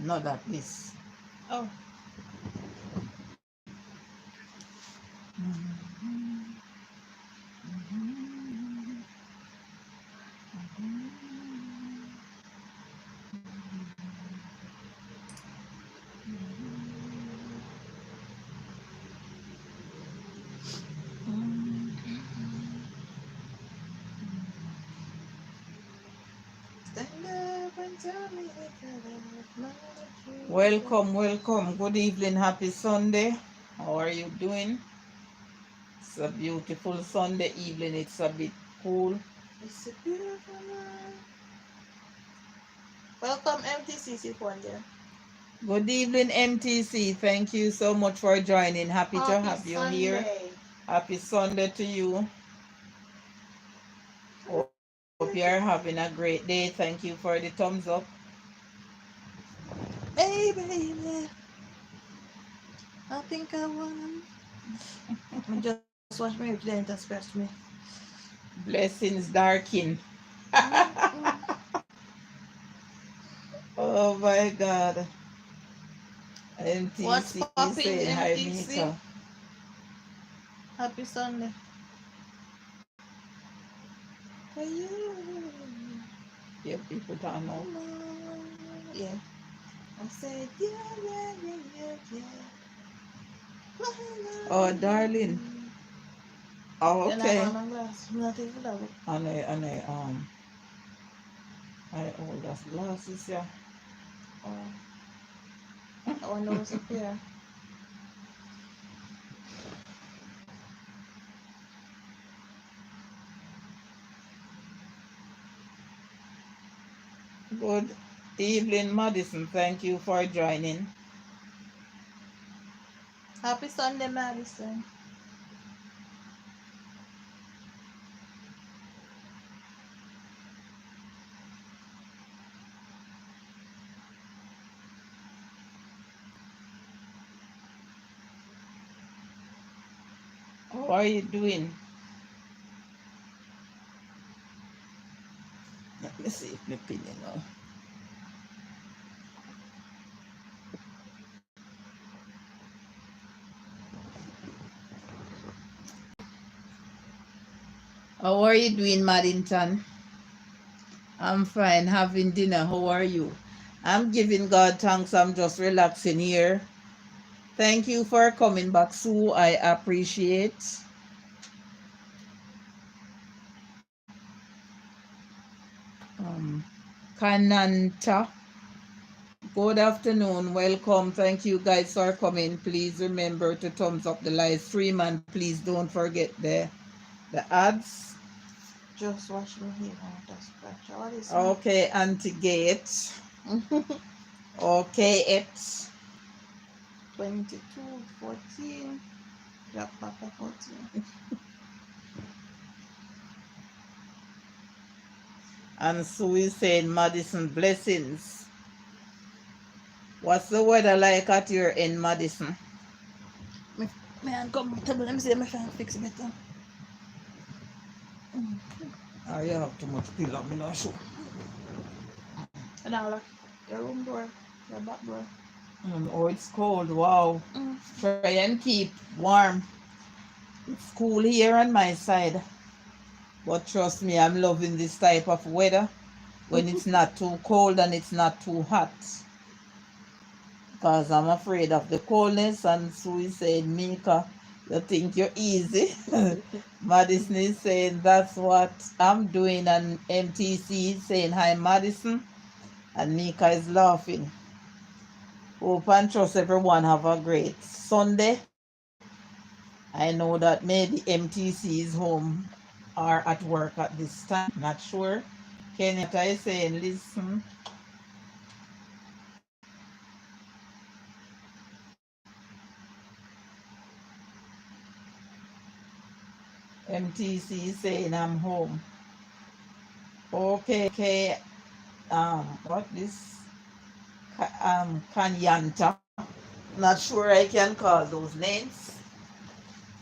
Not that this. Oh. Stand up and tell me if I love my dream. Welcome, welcome. Good evening. Happy Sunday. How are you doing? It's a beautiful Sunday evening. It's a bit cool. It's a beautiful night. Welcome MTCC Wonder. Good evening, MTC. Thank you so much for joining. Happy to Happy have you here. Sunday. Happy Sunday to you. Hope you're having a great day. Thank you for the thumbs up. Baby, I think I wanna. Just watch me play and scratch me. Blessings, Darkin. Mm-mm. Oh my God. What's MTC popping, saying hi, MTC? Mika. Happy Sunday. For you. Yeah, people don't know. Yeah. I said, yeah. Oh, darling. Oh, Then I okay. got my glass. I'm not even that. I hold those glasses, yeah. I want to was up here. Good evening, Madison. Thank you for joining. Happy Sunday, Madison. How are you doing? Let me see if my pin you know. How are you doing, Maddington? I'm fine, having dinner. How are you? I'm giving God thanks. I'm just relaxing here. Thank you for coming back, Sue. I appreciate. Kananta. Good afternoon. Welcome. Thank you guys for coming. Please remember to thumbs up the live stream and please don't forget the ads. Just watch me here now. That's scratch all this. Okay, anti-gate. Okay, it's 22, 14. Drop back to 14. and Sue is saying Madison blessings. What's the weather like at your in Madison? Me uncomfortable. Let me see my fan fix it better. Oh, you have too much pillow, I'm not sure. And now look, your room door, your back door. Oh, it's cold. Wow. Try and keep warm. It's cool here on my side. But trust me, I'm loving this type of weather when it's not too cold and it's not too hot. Because I'm afraid of the coldness. And Sue is saying, Mika, you think you're easy. Madison is saying, that's what I'm doing. And MTC is saying, hi, Madison. And Mika is laughing. Hope and trust everyone have a great Sunday. I know that maybe MTC is home or at work at this time. Not sure. Kenyatta is saying, listen. MTC is saying, I'm home. Okay. What this? Kanyanta. Not sure I can call those names.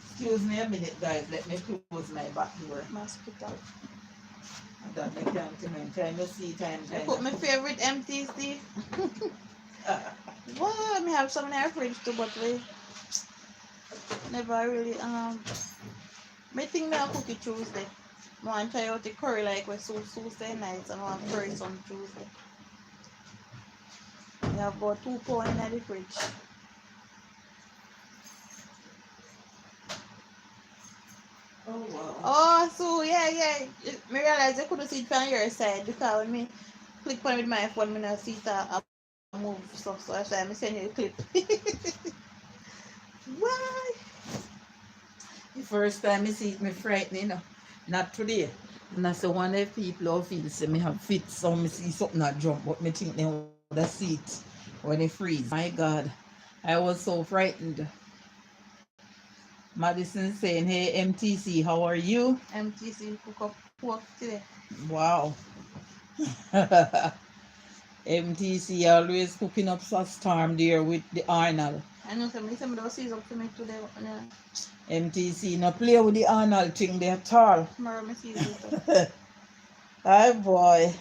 Excuse me a minute, guys. Let me close my back door. Mosquito. That I can't even time to see time. I put my favorite MTC. Well, me have some in our fridge too, but we never really me think me a cook it Tuesday. I want to try out the curry like we Tuesday nights and I want curry some Tuesday. We have about 2 pounds in the fridge. Oh wow. Oh, so yeah. Me realize I couldn't see it from your side because when me click on it with my phone, me not see it a move. So that's why I send you the clip. Why? The first time I see it, me frightened, you know. Not today. And I say one of the people who feel say me have fit, so me see something not jump, but me think they would have see it when it freeze. My God, I was so frightened. Madison saying, "Hey MTC, how are you?" MTC cook up pork today. Wow. MTC always cooking up some storm there with the Arnold. I know some of those season up to me today. MTC no play with the Arnold thing there at all. Tomorrow me season it. Hi boy.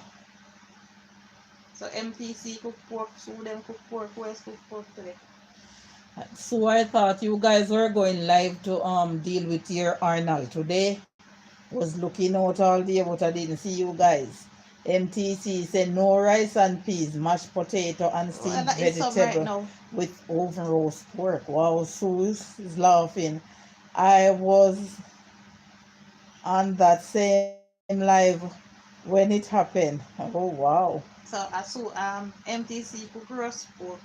So MTC cook pork, so them cook pork, who else cook pork today? So I thought you guys were going live to deal with your Arnold today. Was looking out all day, but I didn't see you guys. MTC said no rice and peas, mashed potato and steamed Well, that is some right vegetable now. with oven roast pork. Wow, Sue is laughing. I was on that same live when it happened. Oh wow. So I saw MTC cook roast pork.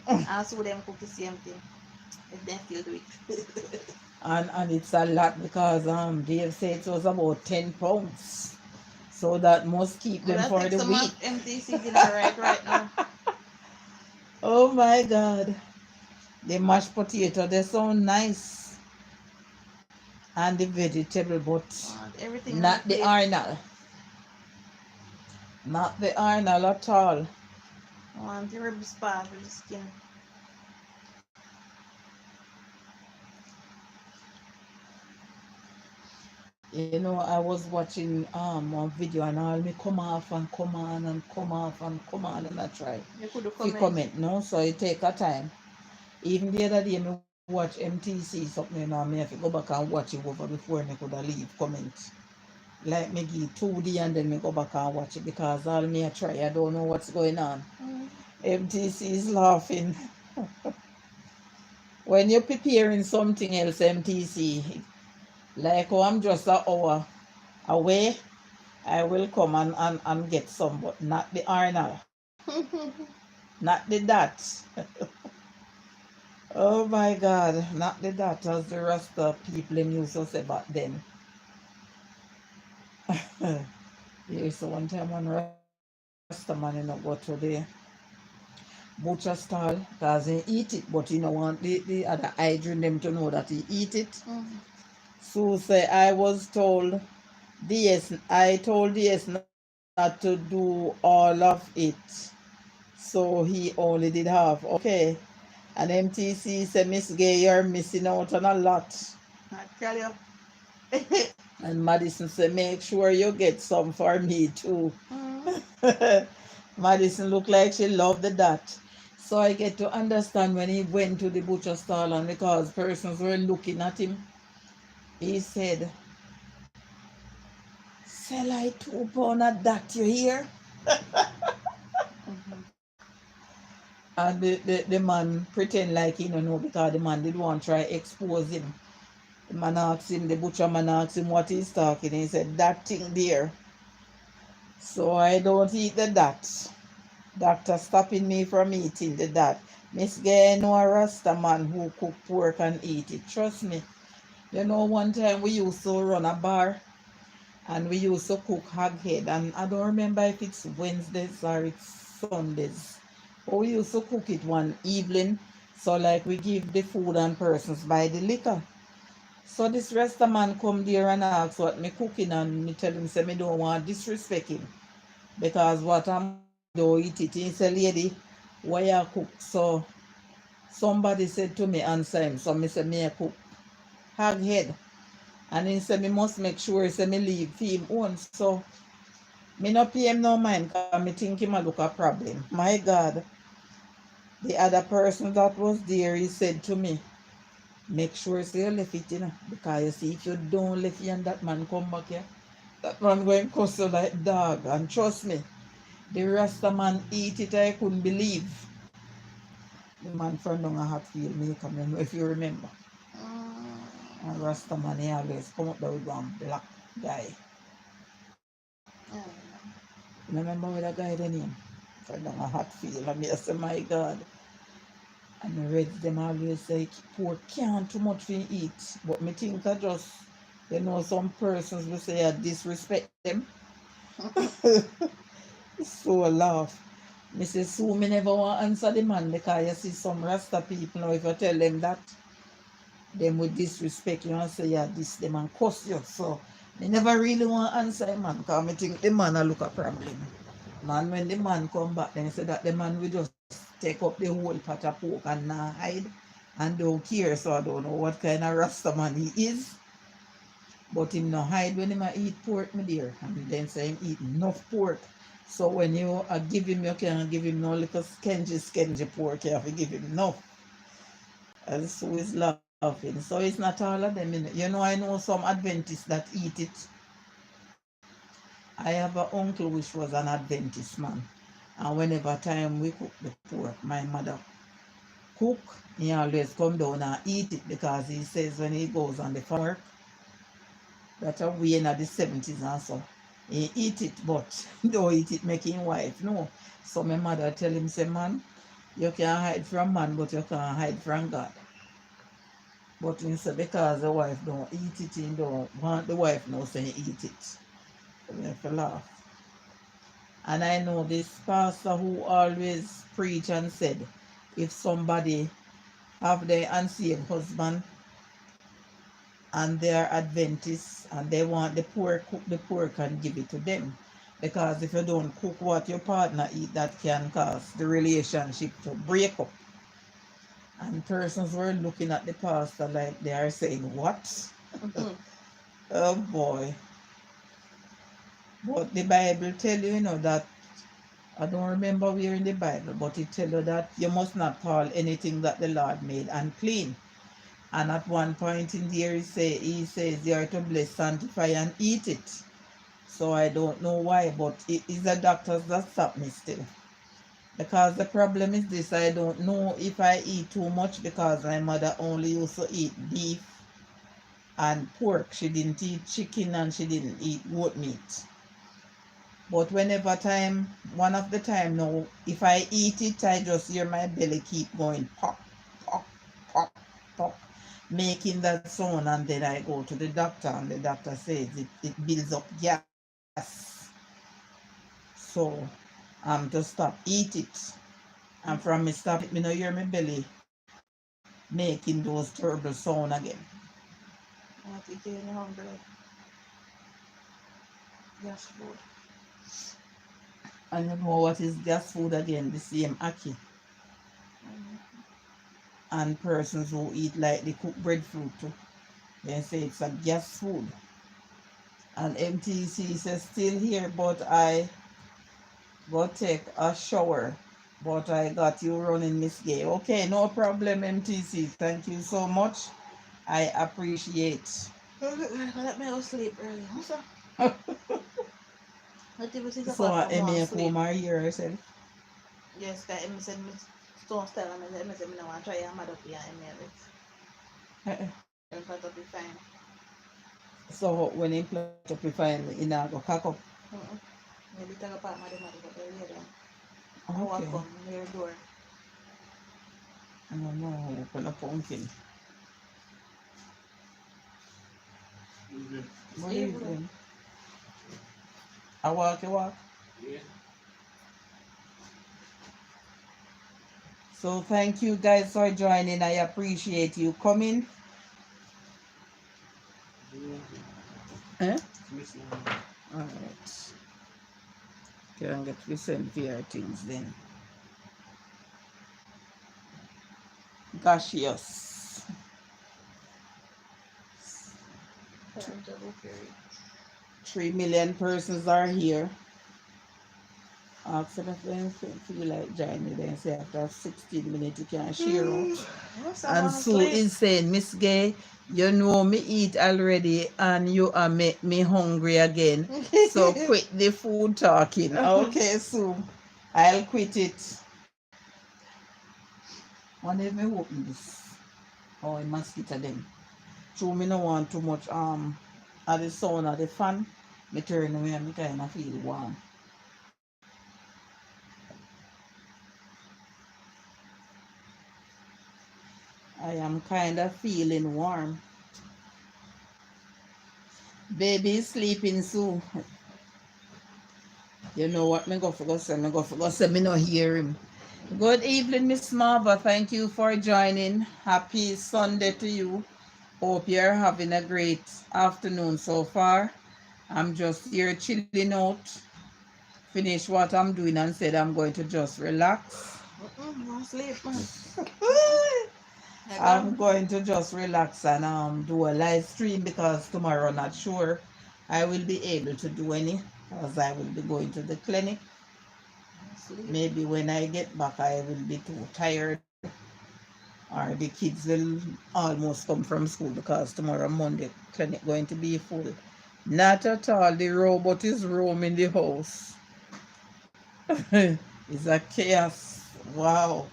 I saw them cook the same thing. If they still do it. And it's a lot because Dave said it was about 10 pounds. So that must keep Well, them I for take the some week. of MTC dinner right now. Oh my God. The mashed potato, they sound nice. And the vegetable, but Everything on the not the plate. Arnold. Not the Arnold at all. I want the ribs part with the skin. You know, I was watching one video and all me come off and come on and come off and come on and I try. You could If you comment. comment, no? So it take a time. Even the other day me watch MTC something, you know, me have to go back and watch it over before me could leave comment. Like me give 2D and then me go back and watch it because all me I try, I don't know what's going on. MTC is laughing. When you're preparing something else, MTC, like oh, I'm just an hour away, I will come and get some, but not the Arnold, not the that. Oh my God, not the that as the rest of people in used to say back then. Yes, one time one Rasta man you know go to the butcher stall because he eat it, but he don't want the other hydrant them to know that he eat it. So say I told DS not to do all of it. So he only did half. Okay. And MTC said, Miss Gay, you're missing out on a lot. I tell you. And Madison said, make sure you get some for me too. Madison looked like she loved the that. So I get to understand when he went to the butcher stall and because persons were looking at him, he said, sell I 2 pound at that, you hear? And the man pretend like he don't know because the man did want to try expose him. The man asked him, the butcher man asked him what he's talking. He said, that thing there. So I don't eat the that. Doctor stopping me from eating the that. Miss Gay know a Rasta man who cook pork and eat it. Trust me. You know, one time we used to run a bar and we used to cook hog head. And I don't remember if it's Wednesdays or it's Sundays. But we used to cook it one evening. So like we give the food and persons buy the liquor. So this Rasta man come there and ask what me cooking and me tell him say me don't want disrespect him. Because what I'm don't eat it. He say, lady, why you cook? So somebody said to me answer him. So me say me a cook hog head. And he said me must make sure he say me leave for him own. So me no pay him no mind because me think him a look a problem. My God. The other person that was there, he said to me, make sure say you left it, because you see, if you don't left it and that man come back here, that man going to cuss you like dog. And trust me, the Rasta man eat it, I couldn't believe. The man from down a Hatfield, if you remember. And Rasta man, he always come up there with one black guy. You remember what that guy the name? From down a Hatfield. And me I say, my God. And the Reds them always say pork can't too much for eat. But me think I just, some persons will say I disrespect them. So laugh. Me say, so me never want to answer the man, because you see some Rasta people now, if you tell them that, them would disrespect you and say, yeah, this them and cuss you. So me never really want to answer a man, because me think the man a look a problem. Man, when the man come back, then say that the man will just take up the whole pot of pork and not hide and don't care. So I don't know what kind of Rasta man he is. But him no hide when him a eat pork, my dear. And then say him eat enough pork. So when you give him, you can't give him no little skengy pork. You have to give him enough. And so he's laughing. So it's not all of them. I know some Adventists that eat it. I have an uncle which was an Adventist man. And whenever time we cook the pork, my mother cook, he always come down and eat it, because he says when he goes on the farm work, that a way in the 70s and so, he eat it, but don't eat it making wife, no. So my mother tell him, say, man, you can hide from man, but you can't hide from God. But he said, because the wife don't eat it, he don't want the wife now say eat it. So we have to laugh. And I know this pastor who always preach and said, if somebody have their unsaved husband and they are Adventists and they want the pork, cook the pork and give it to them. Because if you don't cook what your partner eat, that can cause the relationship to break up. And persons were looking at the pastor like they are saying, what? Oh boy. But the Bible tell you, that, I don't remember where in the Bible, but it tell you that you must not call anything that the Lord made unclean. And at one point in there, he says you are to bless, sanctify, and eat it. So I don't know why, but it is the doctors that stop me still. Because the problem is this, I don't know if I eat too much, because my mother only used to eat beef and pork. She didn't eat chicken and she didn't eat goat meat. But one of the time now, if I eat it, I just hear my belly keep going pop, pop, pop, pop, making that sound, and then I go to the doctor, and the doctor says it builds up gas. So I'm to stop eat it. And from me stop it, me no hear my belly making those terrible sound again. I think you're hungry. Gas food. And you know what is gas food again? The same ackee. And persons who eat like the cooked breadfruit too, they say it's a gas food. And MTC says still here, but I go take a shower. But I got you running, Miss Gaye. Okay, no problem, MTC. Thank you so much. I appreciate. Let me go sleep early. Let me see if So I I want may to sleep. come here herself. Yes, guys, I said, don't tell me, I said, I want to try and mad up here and in front of the fine. So when he plot up the fine, he now go cock up. Maybe take a part of the mother, but they're later. I Okay. walk come near the door. I don't know, open a pumpkin. What are you doing? I walk, you walk? Yeah. So thank you guys for joining. I appreciate you coming. Eh? Alright. Can get we send VR things then. Gosh, yes. 3 million persons are here. Ask them if they feel like joining. Then say after 16 minutes you can share out. And Someone Sue sleep. is saying, Miss Gay, you know me eat already and you are make me hungry again. So quit the food talking. Okay, Sue. I'll quit it. Wonder if me open this. Oh, a mosquito then. True, me no want too much of the sound of the fan. Me turn away and me kind of feel warm. I am kind of feeling warm. Baby is sleeping soon. You know what me go for go say? Me go for go say me no hear him. Good evening, Miss Marva. Thank you for joining. Happy Sunday to you. Hope you're having a great afternoon so far. I'm just here chilling out. Finish what I'm doing and said I'm going to just relax. Don't sleep, man. I'm going to just relax and do a live stream because tomorrow not sure I will be able to do any because I will be going to the clinic. Sleep. Maybe when I get back I will be too tired or the kids will almost come from school because tomorrow Monday clinic going to be full. Not at all. The robot is roaming the house. It's a chaos. Wow.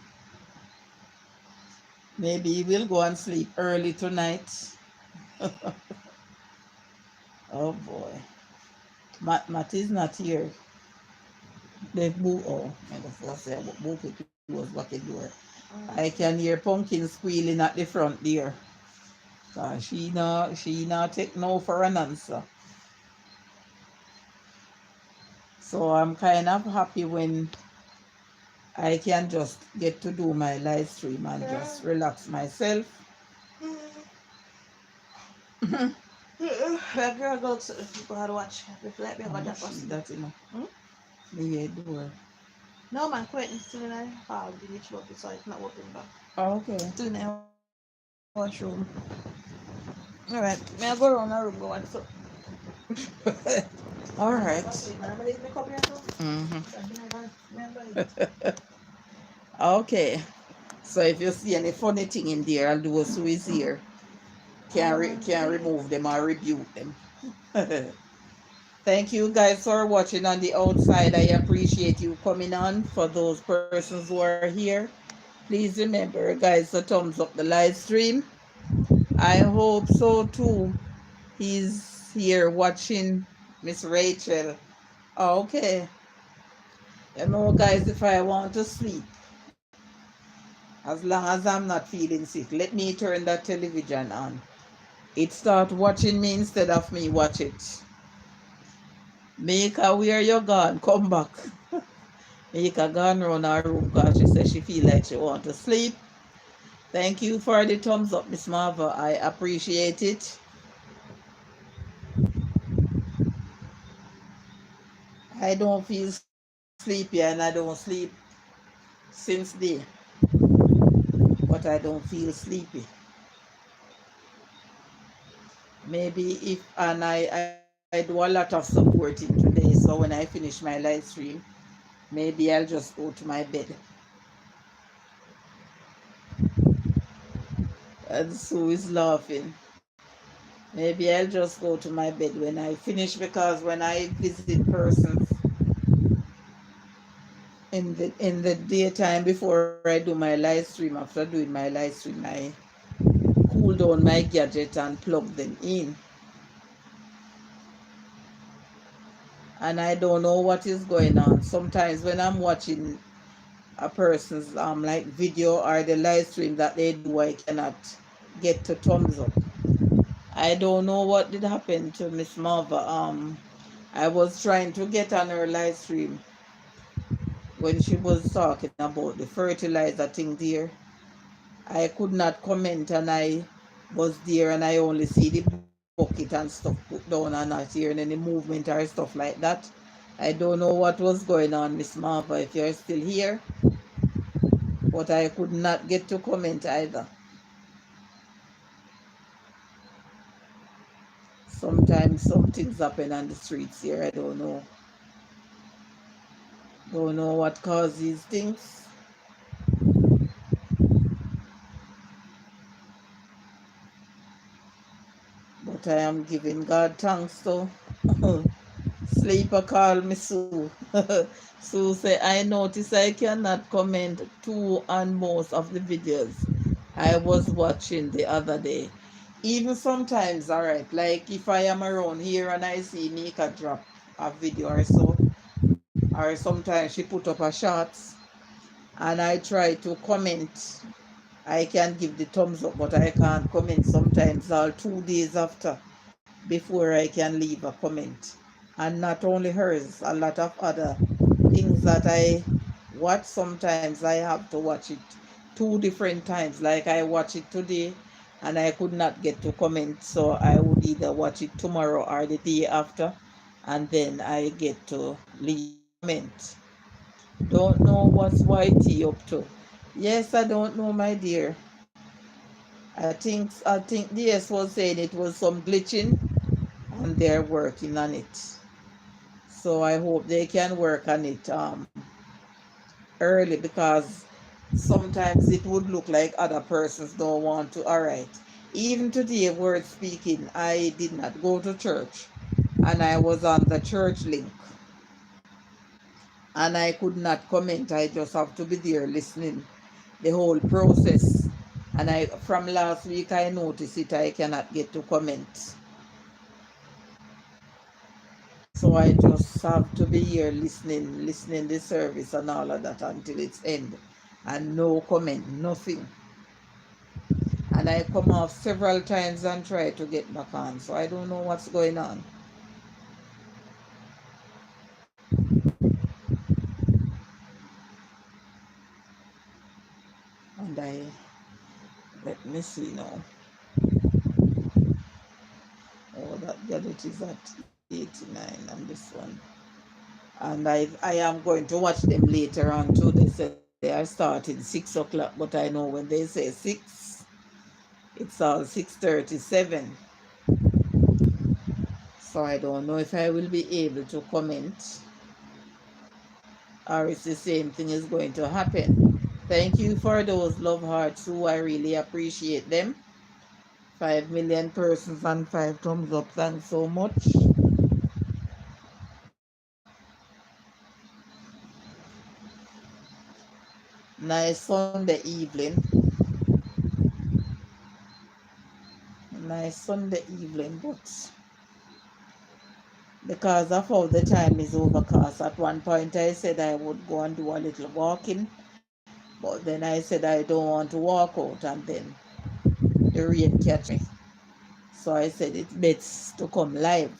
Maybe he will go and sleep early tonight. Oh boy. Matt is not here. They move. Oh, I was say move it close back the door. I can hear Pumpkin squealing at the front there. She not take no for an answer. So I'm kind of happy when I can just get to do my live stream and just relax myself. That girl go to go ahead watch. Reflect me about that person. That you know. Hmm? The door. No man quitting still in the hall, the beach bucket, so it's not open back. Oh, okay. Still in the washroom. Alright, may I go around the room go watch so. All right. Okay. So if you see any funny thing in there, I'll do a Sue is here. Can remove them or rebuke them. Thank you guys for watching on the outside. I appreciate you coming on. For those persons who are here, please remember, guys, to thumbs up the live stream. I hope so too. He's here watching Miss Rachel. Okay. You know, guys, if I want to sleep, as long as I'm not feeling sick, let me turn that television on. It start watching me instead of me watch it. Make her where you gone, come back. Make her gone around her room because she says she feel like she want to sleep. Thank you for the thumbs up, Miss Marva. I appreciate it. I don't feel sleepy and I don't sleep since day. But I don't feel sleepy. Maybe if and I do a lot of supporting today, so when I finish my live stream, maybe I'll just go to my bed. And Sue is laughing. Maybe I'll just go to my bed when I finish because when I visit persons in the daytime before I do my live stream, after doing my live stream, I cool down my gadget and plug them in. And I don't know what is going on. Sometimes when I'm watching a person's like video or the live stream that they do, I cannot get to thumbs up. I don't know what did happen to Miss Marva. I was trying to get on her live stream when she was talking about the fertilizer thing there. I could not comment and I was there and I only see the bucket and stuff put down and not hearing any movement or stuff like that. I don't know what was going on, Miss Marva, if you're still here, but I could not get to comment either. Sometimes some things happen on the streets here, I don't know. Don't know what caused these things, but I am giving God thanks though. Sleeper call me Sue. Sue say, I notice I cannot comment too on most of the videos I was watching the other day. Even sometimes, alright, like if I am around here and I see Mika drop a video or so, or sometimes she put up a shots and I try to comment, I can give the thumbs up, but I can't comment sometimes all 2 days after before I can leave a comment. And not only hers, a lot of other things that I watch, sometimes I have to watch it 2 different times. Like I watch it today and I could not get to comment, so I would either watch it tomorrow or the day after, and then I get to leave a comment. Don't know what's YT up to. Yes, I don't know, my dear. I think DS was saying it was some glitching and they're working on it. So I hope they can work on it early, because sometimes it would look like other persons don't want to. All right. Even today, word speaking, I did not go to church and I was on the church link and I could not comment. I just have to be there listening the whole process. And I from last week I noticed it. I cannot get to comment. So I just have to be here listening the service and all of that until its end. And no comment, nothing. And I come off several times and try to get back on. So I don't know what's going on. And let me see now. Oh, that gadget is at 89 on this one. And I am going to watch them later on too. They said they are starting 6 o'clock, but I know when they say 6, it's all 6:37. So I don't know if I will be able to comment or if the same thing is going to happen. Thank you for those love hearts too. I really appreciate them. 5 million persons and 5 thumbs up. Thanks so much. Nice Sunday evening. Nice Sunday evening, but because of how the time is overcast, at one point I said I would go and do a little walking, but then I said I don't want to walk out, and then the rain catch me. So I said it's best to come live,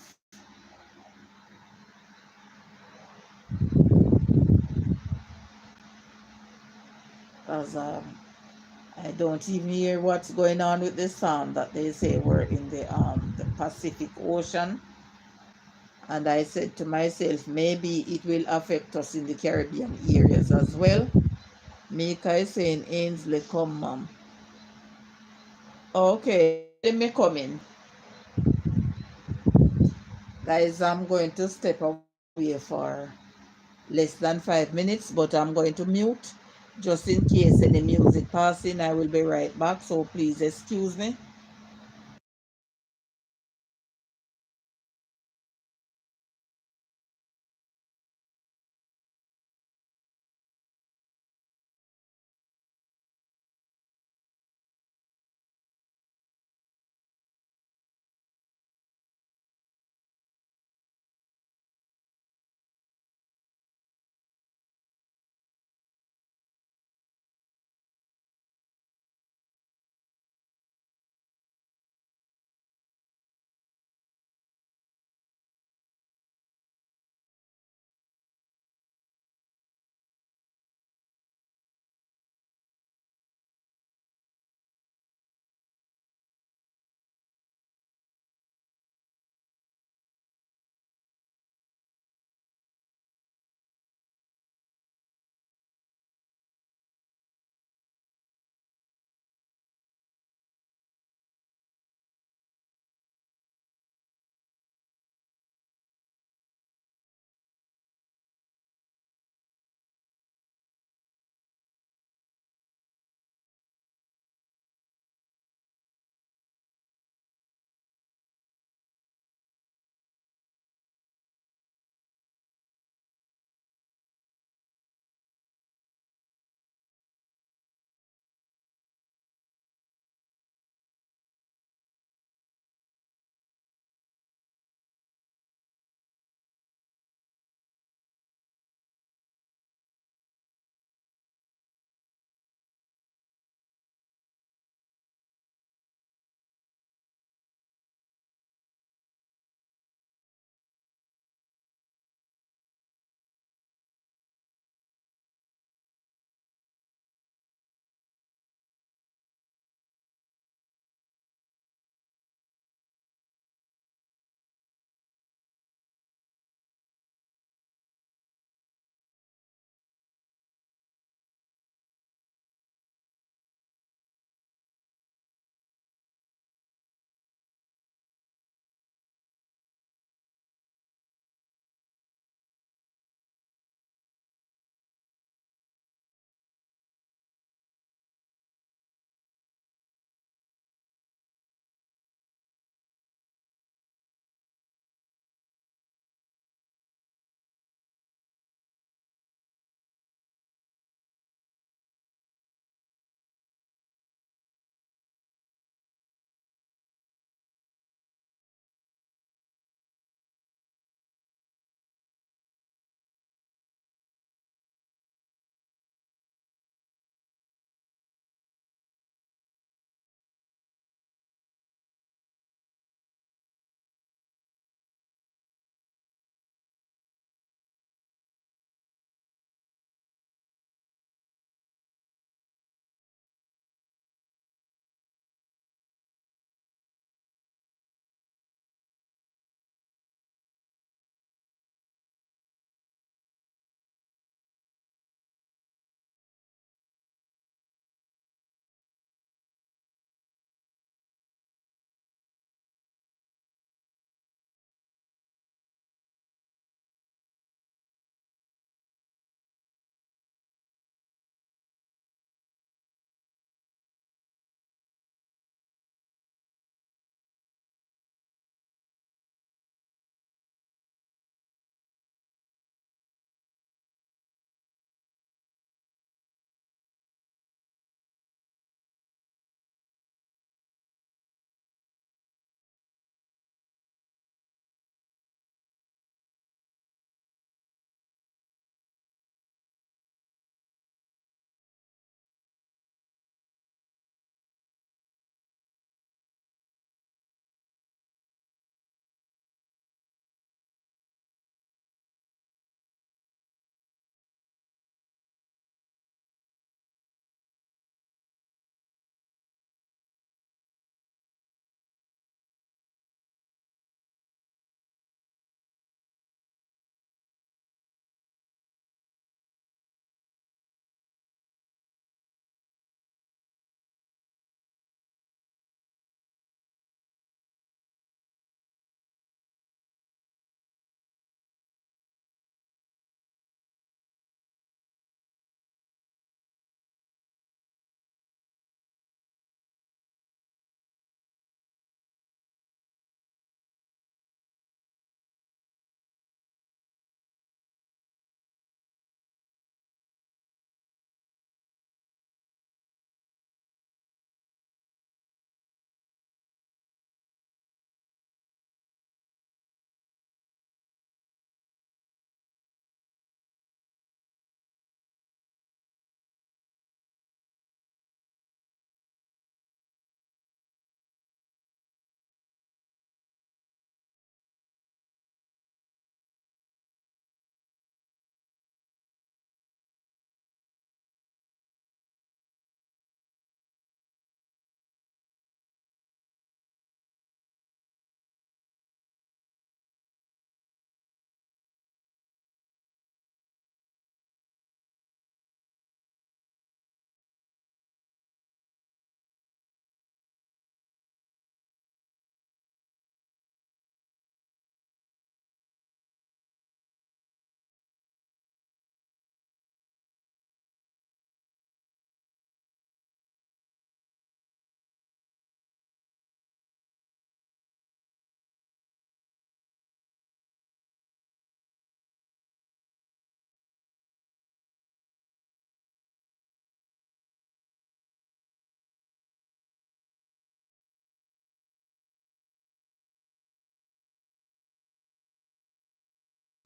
because I don't even hear what's going on with the sound that they say we're in the Pacific Ocean. And I said to myself, maybe it will affect us in the Caribbean areas as well. Mika is saying, Ainsley, come, mom. Okay, let me come in. Guys, I'm going to step away for less than 5 minutes, but I'm going to mute just in case any music passing. I will be right back, so please excuse me.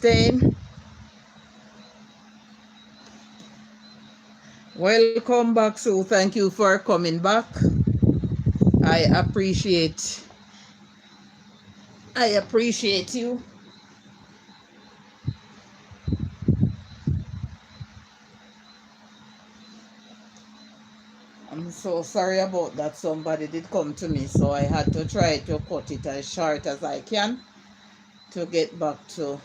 saying, welcome back, Sue. Thank you for coming back. I appreciate you. I'm so sorry about that. Somebody did come to me, so I had to try to cut it as short as I can to get back to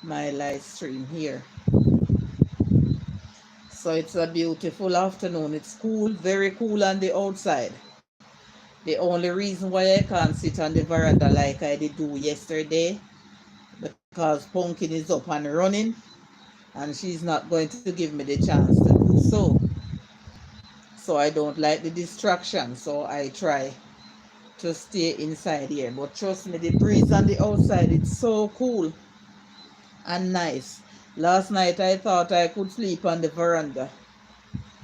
my live stream here. So it's a beautiful afternoon. It's cool, very cool on the outside. The only reason why I can't sit on the veranda like I did do yesterday, because Pumpkin is up and running and she's not going to give me the chance to do so. So I don't like the distraction, so I try to stay inside here. But trust me, the breeze on the outside, it's so cool and nice. Last night I thought I could sleep on the veranda.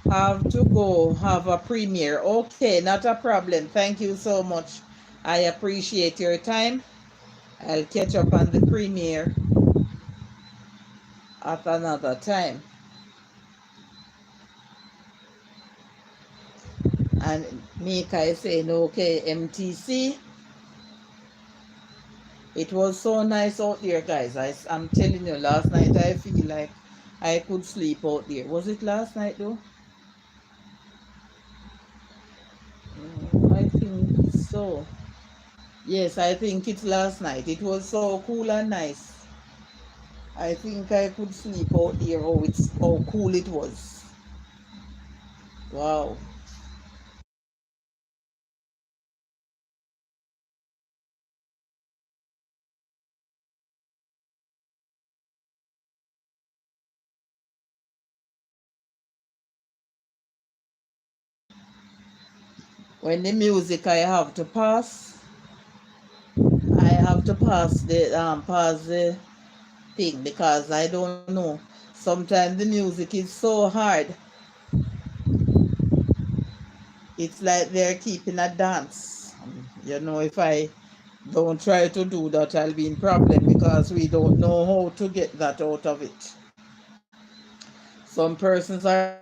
Have to go have a premiere. Okay, not a problem. Thank you so much. I appreciate your time. I'll catch up on the premiere at another time. And Mika is saying, okay, MTC. It was so nice out there, guys. I'm telling you, last night I feel like I could sleep out there. Was it last night though? I think so. Yes, I think it's last night. It was so cool and nice. I think I could sleep out there. How cool it was. Wow. When the music I have to pass, I have to pass the thing because I don't know. Sometimes the music is so hard. It's like they're keeping a dance. You know, if I don't try to do that, I'll be in problem because we don't know how to get that out of it. Some persons are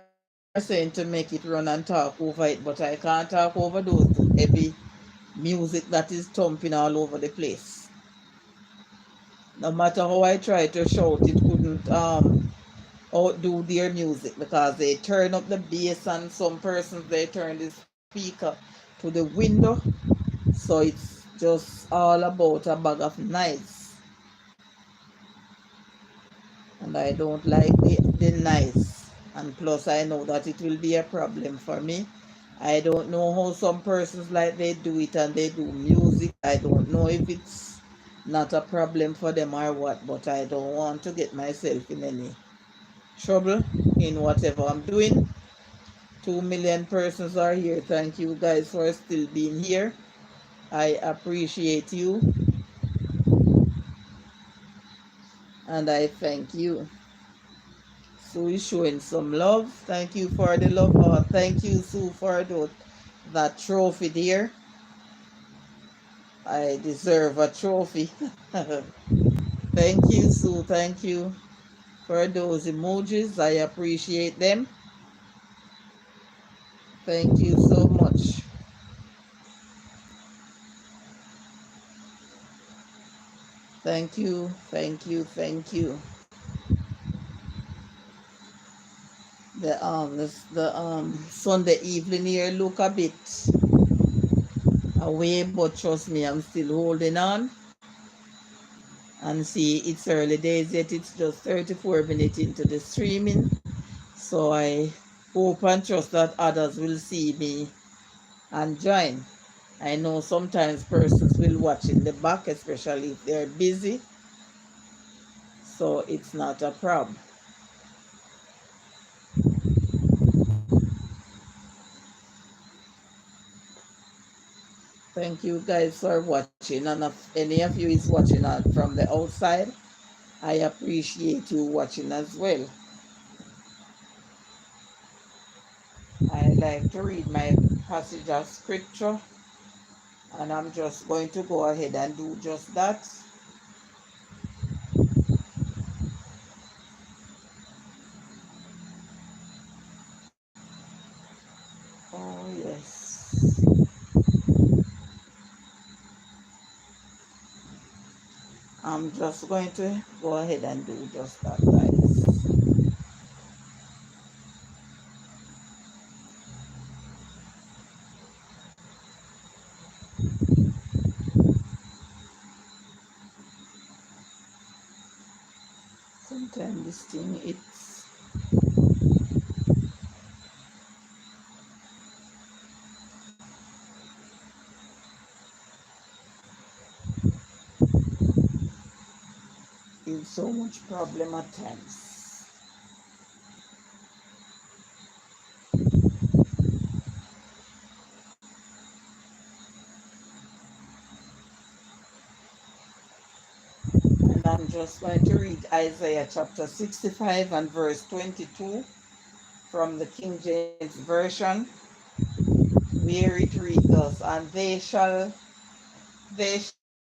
saying to make it run and talk over it, but I can't talk over those heavy music that is thumping all over the place. No matter how I try to shout, it couldn't outdo their music because they turn up the bass and some persons they turn the speaker to the window. So it's just all about a bag of knives. And I don't like the knives. And plus I know that it will be a problem for me. I don't know how some persons like they do it and they do music. I don't know if it's not a problem for them or what, but I don't want to get myself in any trouble in whatever I'm doing. 2 million persons are here. Thank you guys for still being here. I appreciate you and I thank you. Sue is showing some love. Thank you for the love. Oh, thank you, Sue, for that trophy there. I deserve a trophy. Thank you, Sue. Thank you for those emojis. I appreciate them. Thank you so much. Thank you, thank you, thank you. The Sunday evening here look a bit away, but trust me, I'm still holding on. And see, it's early days yet. It's just 34 minutes into the streaming. So I hope and trust that others will see me and join. I know sometimes persons will watch in the back, especially if they're busy. So it's not a problem. Thank you guys for watching. And if any of you is watching from the outside, I appreciate you watching as well. I like to read my passage of scripture, and I'm just going to go ahead and do just that. I'm just going to go ahead and do just that, guys. Sometimes this thing, it's so much problem at times. And I'm just going to read Isaiah chapter 65 and verse 22 from the King James Version, where it reads us, and they shall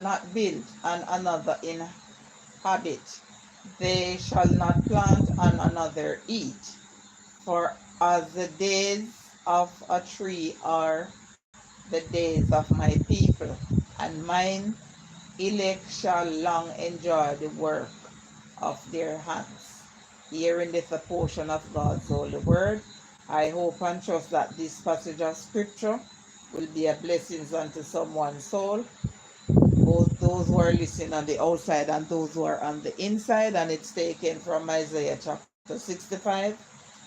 not build and another inhabit. They shall not plant and another eat. For as the days of a tree are the days of my people, and mine elect shall long enjoy the work of their hands. Herein is a portion of God's holy word. I hope and trust that this passage of scripture will be a blessing unto someone's soul, both those who are listening on the outside and those who are on the inside. And it's taken from Isaiah chapter 65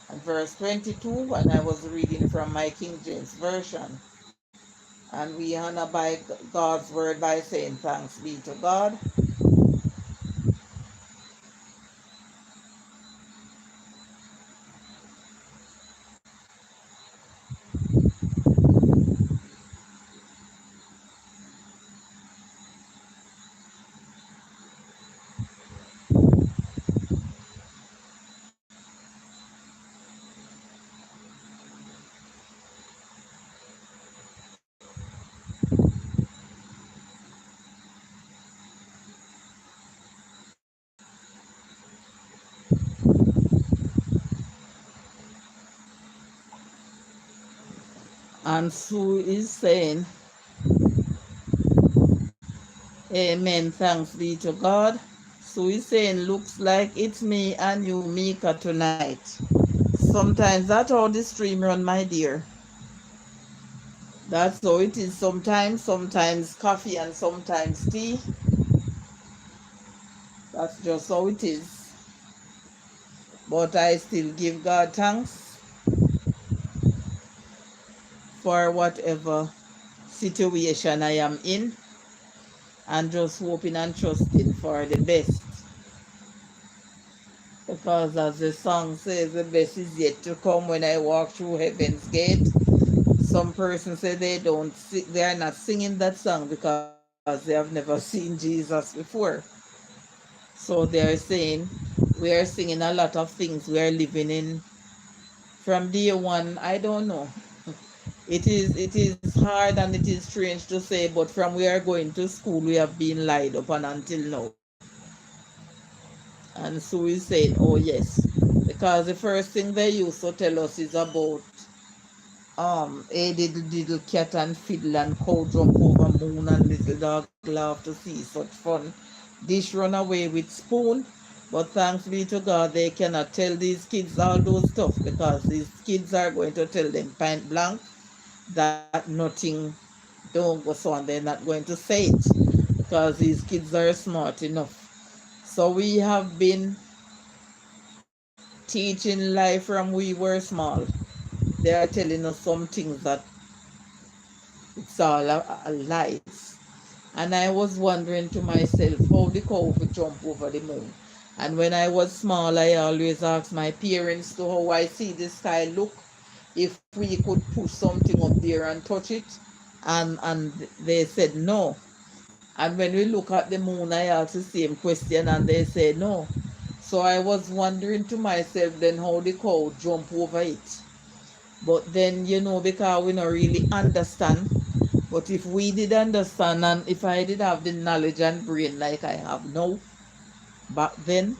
and verse 22, and I was reading from my King James Version. And we honor by God's word by saying thanks be to God. And Sue is saying, Amen, thanks be to God. Sue is saying, looks like it's me and you, Mika, tonight. Sometimes that's how the stream run, my dear. That's how it is sometimes coffee and sometimes tea. That's just how it is. But I still give God thanks for whatever situation I am in, and just hoping and trusting for the best. Because as the song says, the best is yet to come when I walk through heaven's gate. Some persons say they are not singing that song because they have never seen Jesus before. So they are saying we are singing a lot of things we are living in from day one. I don't know. It is hard and it is strange to say, but from we are going to school we have been lied upon until now. And so we saying, oh yes, because the first thing they used to tell us is about a little cat and fiddle and cow jump over moon and little dog laugh to see such fun. Dish run away with spoon. But thanks be to God, they cannot tell these kids all those stuff, because these kids are going to tell them point blank that nothing don't go so, and they're not going to say it because these kids are smart enough. So we have been teaching life from we were small. They are telling us some things that it's all a lies. And I was wondering to myself how the cow would jump over the moon. And when I was small, I always asked my parents to how I see the sky look if we could push something up there and touch it. And they said no. And when we look at the moon, I asked the same question and they said no. So I was wondering to myself then how the cow jump over it. But then, because we don't really understand. But if we did understand, and if I did have the knowledge and brain like I have now, back then,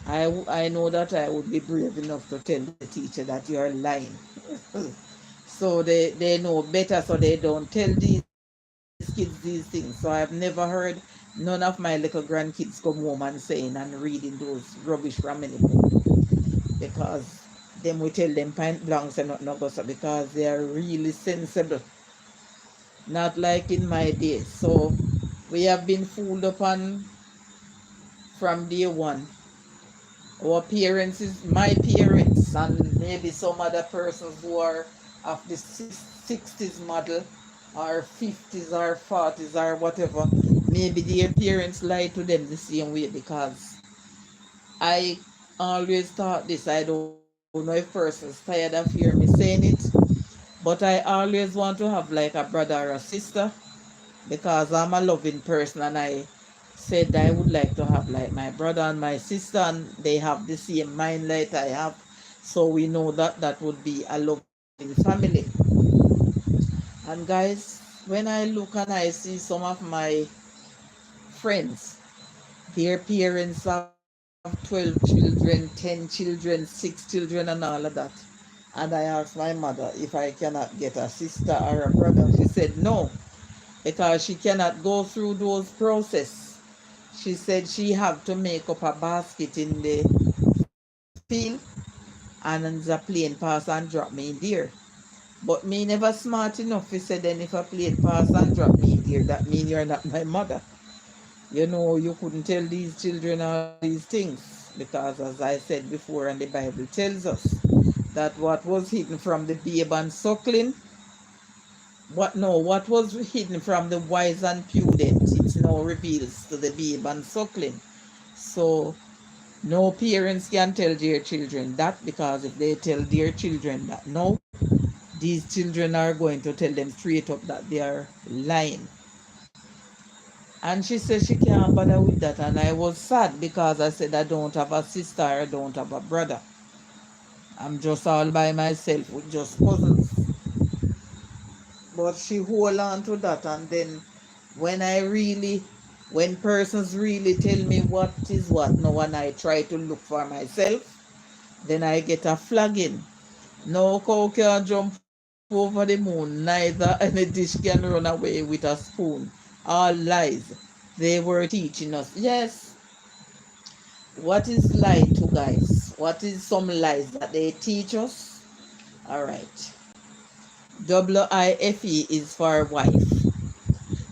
I know that I would be brave enough to tell the teacher that you are lying. So they know better, so they don't tell these kids kids these things. So I've never heard none of my little grandkids come home and saying and reading those rubbish from any book, because them we tell them point blank and not go so, because they are really sensible, not like in my days. So we have been fooled upon from day one. Our parents is my parents, and maybe some other persons who are of the 60s model or 50s or 40s or whatever. Maybe their parents lie to them the same way, because I always thought this. I don't know if persons tired of hearing me saying it, but I always want to have like a brother or a sister, because I'm a loving person, and I said I would like to have like my brother and my sister, and they have the same mind like I have. So we know that that would be a loving family. And guys, when I look and I see some of my friends, their parents have 12 children, 10 children, 6 children, and all of that. And I asked my mother if I cannot get a sister or a brother. She said no, because she cannot go through those process. She said she have to make up a basket in the field and the plane pass and drop me in there. But me never smart enough. He said, then if a plane pass and drop me in there, that mean you're not my mother. You know, you couldn't tell these children all these things, because as I said before, and the Bible tells us that what was hidden from the babe and suckling, what was hidden from the wise and prudent, it now reveals to the babe and suckling. So no parents can tell their children that, because if they tell their children that no, these children are going to tell them straight up that they are lying. And she said she can't bother with that, and I was sad, because I said I don't have a sister, I don't have a brother. I'm just all by myself with just cousins. But she hold on to that, and then when I really, when persons really tell me what is what now, and I try to look for myself, then I get a flagging. No cow can jump over the moon, neither any dish can run away with a spoon. All lies. They were teaching us. Yes, what is lie to, guys? What is some lies that they teach us? All right. WIFE is for wife.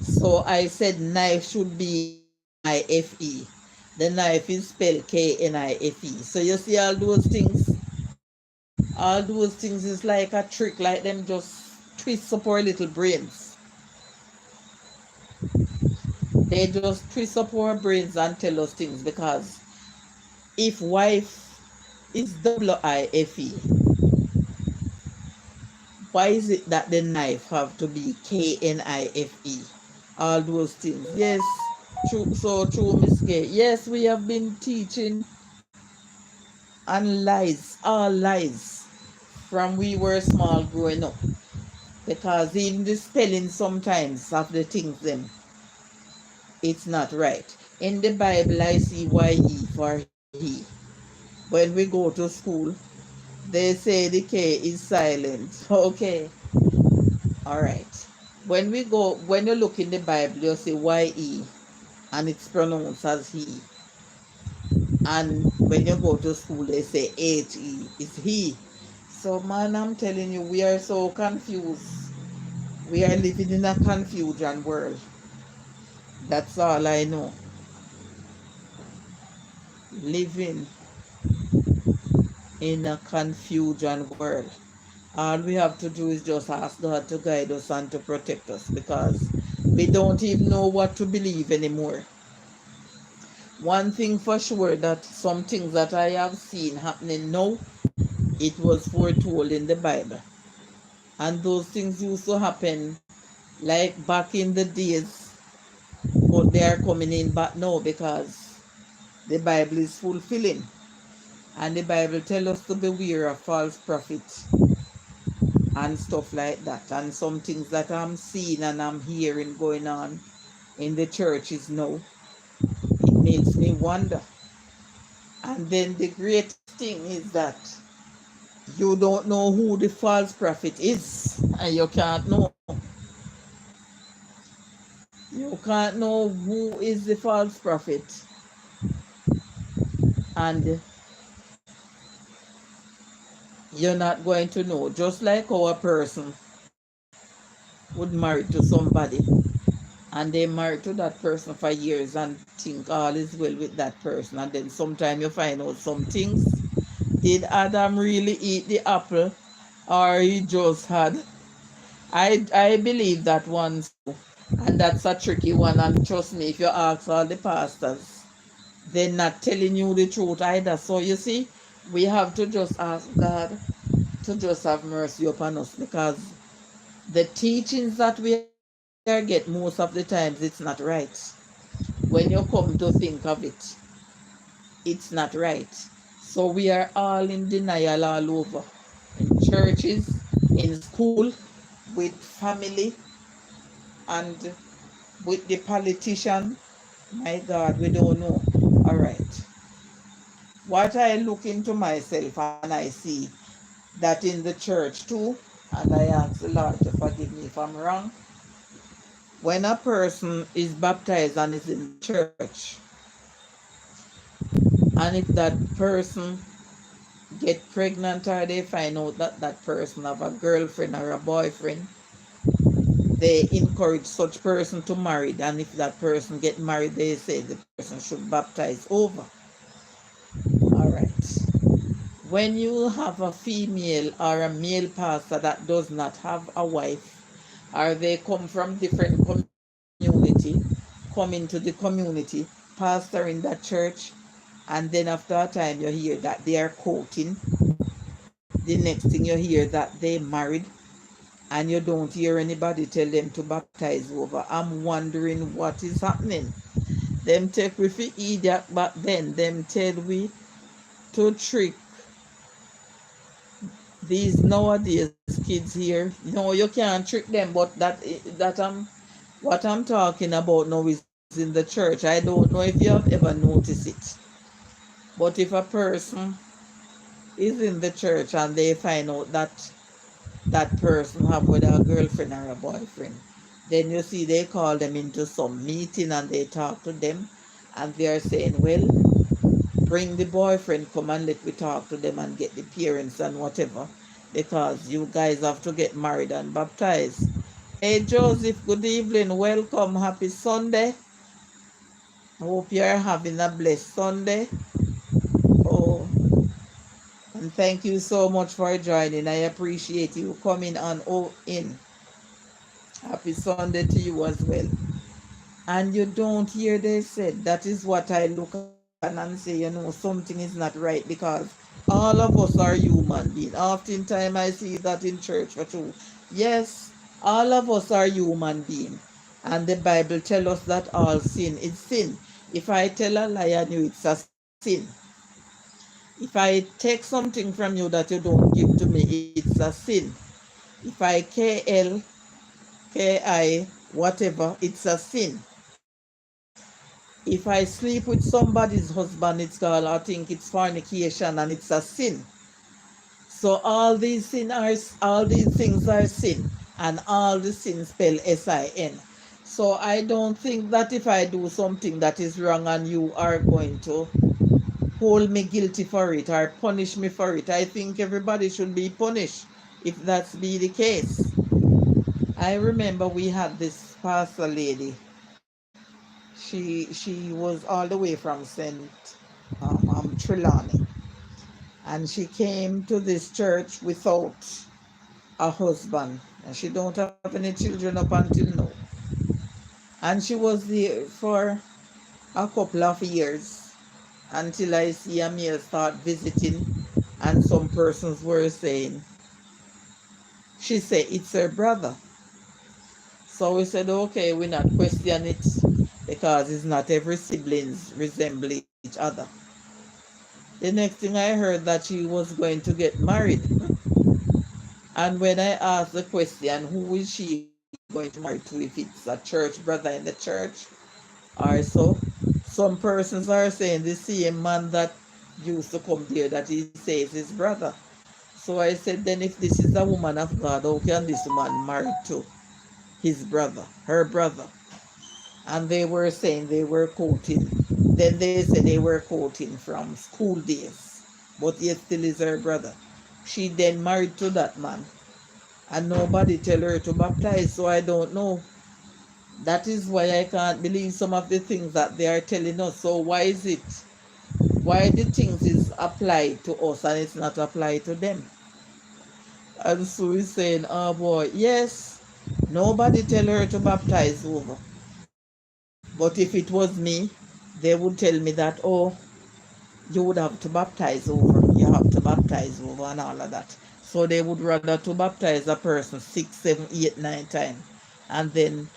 So I said knife should be KNIFE. The knife is spelled KNIFE. So you see all those things? All those things is like a trick, like them just twist up our little brains. They just twist up our brains and tell us things, because if wife is WIFE, why is it that the knife have to be KNIFE? All those things. Yes, true. So true, Miss Gay. Yes, we have been teaching and lies, all lies, from we were small growing up. Because even the spelling sometimes of the things them, it's not right. In the Bible, I see YE for he. When we go to school, they say the K is silent. Okay, all right. When you look in the Bible, you see YE, and it's pronounced as he. And when you go to school, they say HE is he. So, man, I'm telling you, we are so confused. We are living in a confusion world. That's all I know. Living in a confusion world. All we have to do is just ask God to guide us and to protect us, because we don't even know what to believe anymore. One thing for sure, that some things that I have seen happening now, it was foretold in the Bible. And those things used to happen like back in the days, but they are coming in back now, because the Bible is fulfilling. And the Bible tells us to beware of false prophets and stuff like that. And some things that I'm seeing and I'm hearing going on in the churches now, it makes me wonder. And then the greatest thing is that you don't know who the false prophet is, and you can't know. can't know who is the false prophet, and you're not going to know. Just like how a person would marry to somebody and they married to that person for years and think all is well with that person, and then sometime you find out some things. Did Adam really eat the apple, or he just had? I believe that one too. And that's a tricky one. And trust me, if you ask all the pastors, they're not telling you the truth either. So you see, we have to just ask God to just have mercy upon us, because the teachings that we are get most of the times, it's not right. When you come to think of it, it's not right. So we are all in denial all over, in churches, in school, with family, and with the politician. My God, we don't know. All right. What I look into myself and I see that in the church too, and I ask the Lord to forgive me if I'm wrong. When a person is baptized and is in the church, and if that person get pregnant or they find out that that person have a girlfriend or a boyfriend, they encourage such person to marry. And if that person get married, they say the person should baptize over. All right. When you have a female or a male pastor that does not have a wife, or they come from different community, come into the community, pastor in that church, and then after a time you hear that they are courting, the next thing you hear that they married, and you don't hear anybody tell them to baptize over. I'm wondering what is happening. Them take we for idiot, but then them tell we to trick these nowadays kids here. No, you can't trick them, but that what I'm talking about now is in the church. I don't know if you have ever noticed it, but if a person is in the church and they find out that that person have with a girlfriend or a boyfriend, then you see they call them into some meeting and they talk to them, and they are saying, well, bring the boyfriend, come and let me talk to them and get the parents and whatever, because you guys have to get married and baptized. Hey Joseph, good evening, welcome, happy Sunday. Hope you're having a blessed Sunday. Oh, and thank you so much for joining. I appreciate you coming on in. Happy Sunday to you as well. And you don't hear they said, that is what I look at and say, something is not right, because all of us are human beings. Oftentimes I see that in church for true. Yes, all of us are human beings. And the Bible tells us that all sin is sin. If I tell a lie on you, it's a sin. If I take something from you that you don't give to me, it's a sin. If I KL, KI, whatever, it's a sin. If I sleep with somebody's husband, it's called, I think it's fornication, and it's a sin. So all these things are sin, and all the sin spell SIN. So I don't think that if I do something that is wrong and you are going to hold me guilty for it or punish me for it. I think everybody should be punished if that's be the case. I remember we had this pastor lady. She was all the way from St. Trelawney, and she came to this church without a husband, and she don't have any children up until now. And she was there for a couple of years until I see a male start visiting, and some persons were saying, she said it's her brother. So we said, okay, we're not question it, because it's not every siblings resemble each other. The next thing I heard that she was going to get married. And when I asked the question, who is she going to marry to, if it's a church brother in the church or so, some persons are saying the same man that used to come there that he says his brother. So I said, then if this is a woman of God, how can this man marry to his brother, her brother? and they were saying they were quoting. Then they said they were quoting from school days, but he still is her brother. She then married to that man, and nobody tell her to baptize. So I don't know. That is why I can't believe some of the things that they are telling us. So why is it? Why the things is applied to us and it's not applied to them? And so he's saying, oh boy, yes, nobody tell her to baptize over. But if it was me, they would tell me that, oh, you would have to baptize over. You have to baptize over and all of that. So they would rather to baptize a person 6, 7, 8, 9 times. And then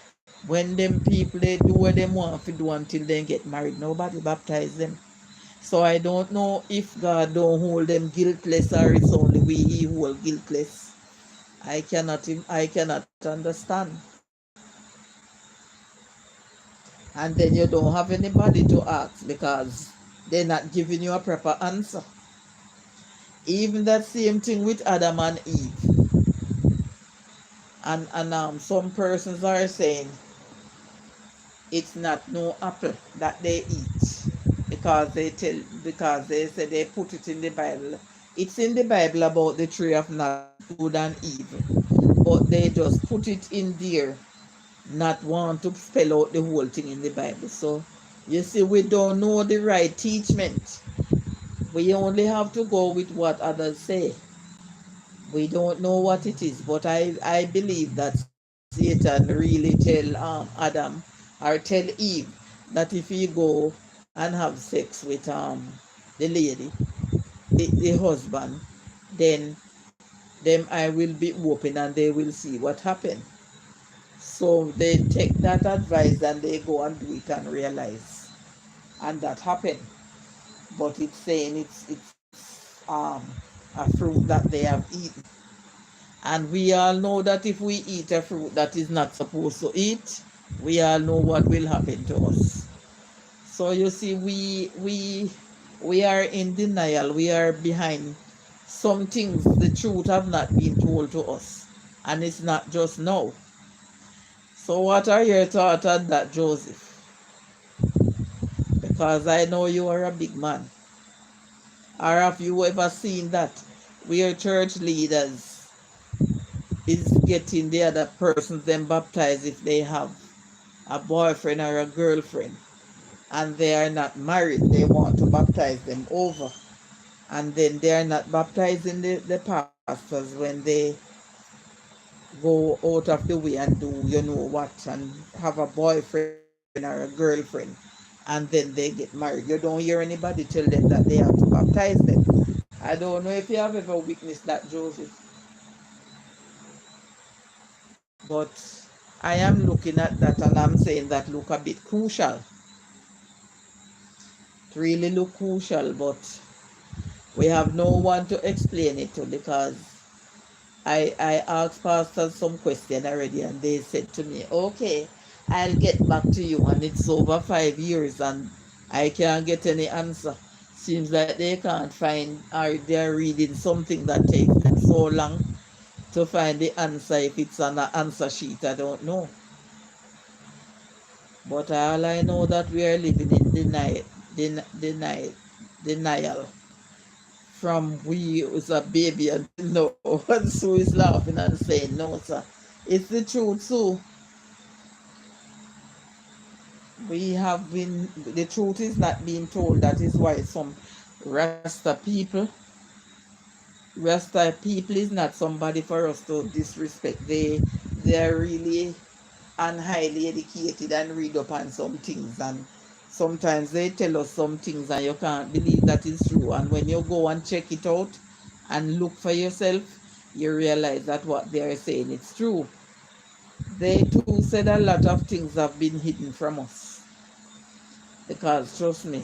when them people they do what they want to do until they get married, nobody baptize them. So I don't know if God don't hold them guiltless or it's only we he hold guiltless. I cannot understand. And then you don't have anybody to ask because they're not giving you a proper answer. Even that same thing with Adam and Eve. And some persons are saying it's not no apple that they eat because they say they put it in the Bible. It's in the Bible about the tree of knowledge of good and evil, but they just put it in there, not want to spell out the whole thing in the Bible. So you see, we don't know the right teachment. We only have to go with what others say. We don't know what it is, but I believe that Satan really tell Adam or tell Eve that if he go and have sex with the lady, the husband, then them eye will be open and they will see what happened. So they take that advice and they go and do it and realize, and that happened. But it's saying it's a fruit that they have eaten. And we all know that if we eat a fruit that is not supposed to eat, we all know what will happen to us. So you see, we are in denial. We are behind some things. The truth have not been told to us, and it's not just now. So what are your thoughts on that, Joseph? Because I know you are a big man. Or have you ever seen that where church leaders is getting the other persons then baptized if they have a boyfriend or a girlfriend and they are not married, they want to baptize them over, and then they are not baptizing the pastors when they go out of the way and do you know what and have a boyfriend or a girlfriend and then they get married. You don't hear anybody tell them that they have to baptize them. I don't know if you have ever witnessed that, Joseph, but I am looking at that and I'm saying that look a bit crucial. It really look crucial, but we have no one to explain it to because I asked pastors some question already and they said to me, okay, I'll get back to you, and it's over 5 years and I can't get any answer. Seems like they can't find or they're reading something that takes them so long to find the answer. If it's on an answer sheet, I don't know. But all I know that we are living in denial from we was a baby until now. And Sue is laughing and saying, no, sir. It's the truth, Sue. The truth is not being told. That is why some Rasta people is not somebody for us to disrespect. They're really and highly educated and read up on some things, and sometimes they tell us some things and you can't believe that is true, and when you go and check it out and look for yourself, you realize that what they are saying it's true. They too said a lot of things have been hidden from us because trust me,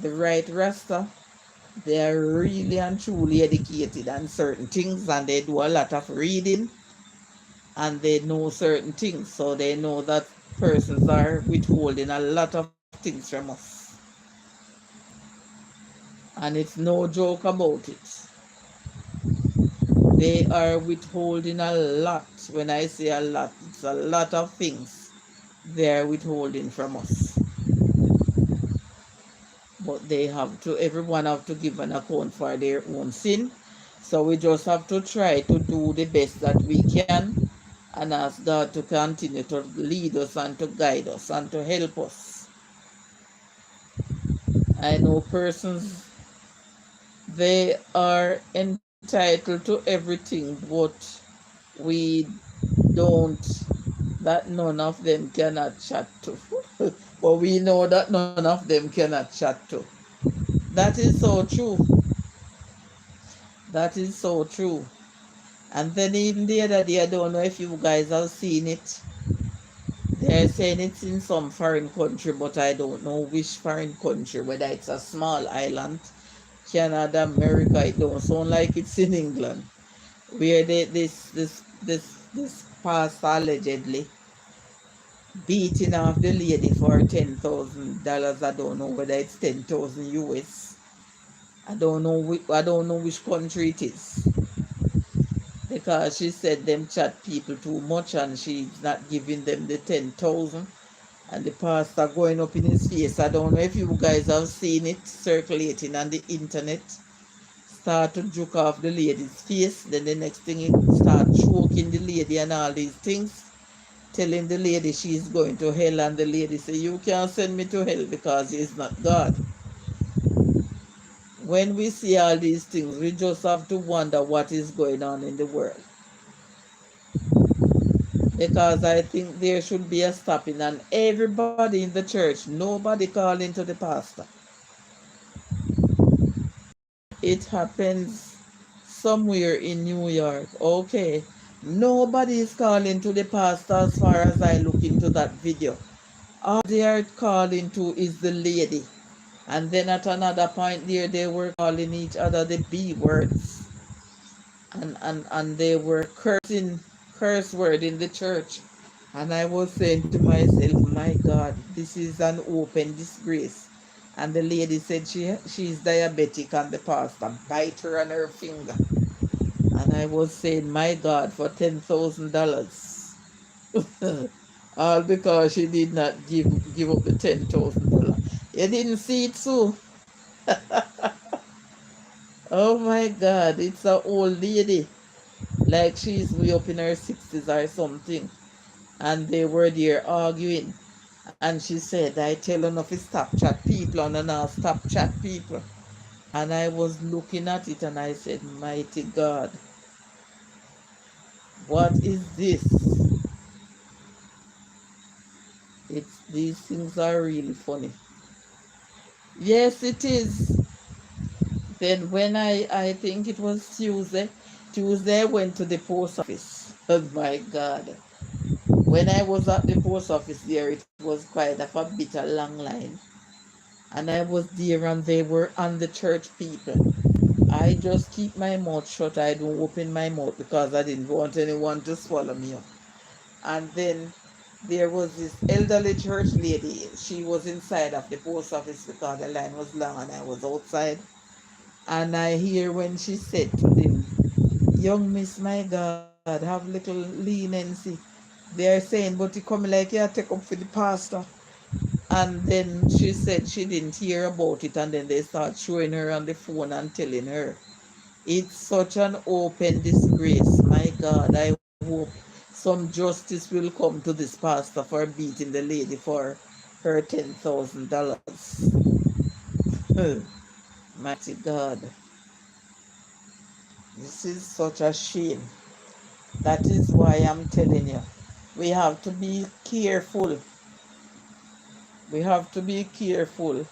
the right Rasta, they are really and truly educated on certain things and they do a lot of reading and they know certain things, so they know that persons are withholding a lot of things from us. And it's no joke about it. They are withholding a lot. When I say a lot, it's a lot of things they are withholding from us. But they have to, everyone have to give an account for their own sin. So we just have to try to do the best that we can and ask God to continue to lead us and to guide us and to help us. I know persons, they are entitled to everything, but we don't, that none of them cannot chat to. But we know that none of them cannot chat to. That is so true. That is so true. And then even the other day, I don't know if you guys have seen it. They're saying it's in some foreign country, but I don't know which foreign country, whether it's a small island, Canada, America. It don't sound like it's in England, where this pastor allegedly beating off the lady for $10,000. I don't know whether it's 10,000 US. I don't know which country it is, because she said them chat people too much and she's not giving them the 10,000, and the pastor going up in his face. I don't know if you guys have seen it circulating on the internet. Start to juke off the lady's face, then the next thing he start choking the lady and all these things, telling the lady she's going to hell, and the lady say, you can't send me to hell because he is not God. When we see all these things, we just have to wonder what is going on in the world. Because I think there should be a stopping, and everybody in the church, nobody calling to the pastor. It happens somewhere in New York. Okay. Nobody is calling to the pastor as far as I look into that video. All they are calling to is the lady. And then at another point there, they were calling each other the B words. And they were cursing, curse word in the church. And I was saying to myself, my God, this is an open disgrace. And the lady said she's diabetic, and the pastor bite her on her finger. And I was saying, my God, for $10,000. All because she did not give up the $10,000. You didn't see it, so. Oh my God, it's an old lady. Like she's way up in her 60s or something. And they were there arguing. And she said, I tell her not to stop chat people and now stop chat people. And I was looking at it and I said, mighty God, what is this? These things are really funny. Yes, it is. Then when I think it was Tuesday I went to the post office. Oh my God. When I was at the post office there, it was quite of a bit a long line. And I was there and they were on the church people. I just keep my mouth shut. I don't open my mouth because I didn't want anyone to swallow me up. And then there was this elderly church lady. She was inside of the post office because the line was long and I was outside. And I hear when she said to them, young miss, my God, have little leniency. They are saying, but you come like you take up for the pastor. And then she said she didn't hear about it, and then they start showing her on the phone and telling her. It's such an open disgrace. My God, I hope some justice will come to this pastor for beating the lady for her $10,000. Mighty God. This is such a shame. That is why I'm telling you. We have to be careful. We have to be careful.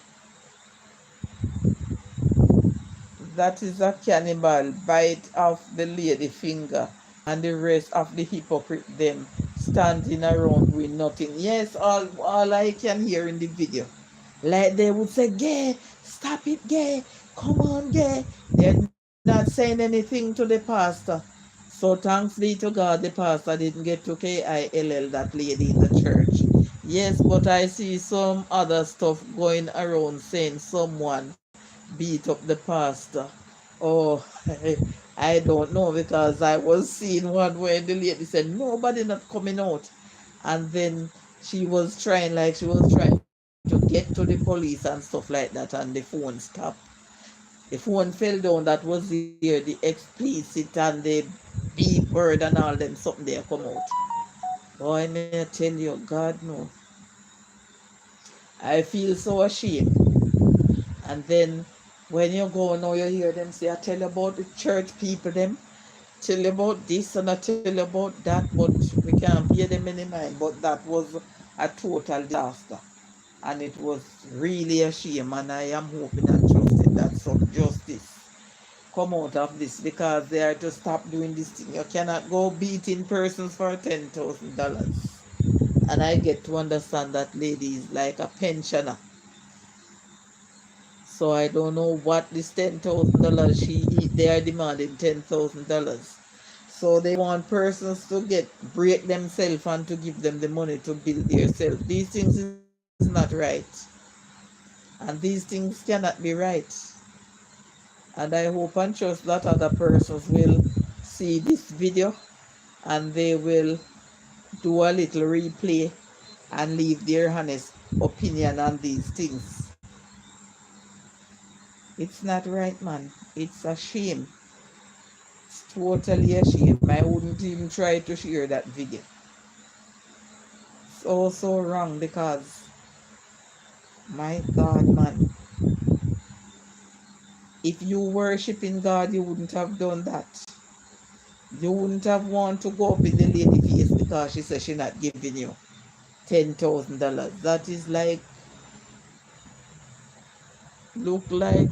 That is a cannibal bite off the lady finger, and the rest of the hypocrite them standing around with nothing. Yes, all I can hear in the video. Like they would say, Gay, stop it, Gay. Come on, Gay. They're not saying anything to the pastor. So thanks be to God, the pastor didn't get to KILL that lady in the church. Yes, but I see some other stuff going around saying someone beat up the pastor. Oh, I don't know, because I was seeing one where the lady said nobody not coming out, and then she was trying to get to the police and stuff like that, and the phone stopped. The phone fell down. That was there, the explicit and the beep word and all them something there come out. Boy, may I tell you, God no. I feel so ashamed. And then when you go now, you hear them say, I tell you about the church people, them tell you about this and I tell you about that, but we can't pay them any mind. But that was a total disaster. And it was really a shame. And I am hoping and trusting that some justice come out of this, because they are to stop doing this thing. You cannot go beating persons for $10,000. And I get to understand that lady is like a pensioner. So I don't know what this $10,000 they are demanding $10,000. So they want persons to break themselves and to give them the money to build themselves. These things is not right. And these things cannot be right. And I hope and trust that other persons will see this video and they will do a little replay and leave their honest opinion on these things. It's not right, man. It's a shame. It's totally a shame. I wouldn't even try to share that video. It's also wrong because, my God, man, if you worship in God, you wouldn't have done that. You wouldn't have wanted to go up in the lady face because she said she's not giving you $10,000. That is like, look like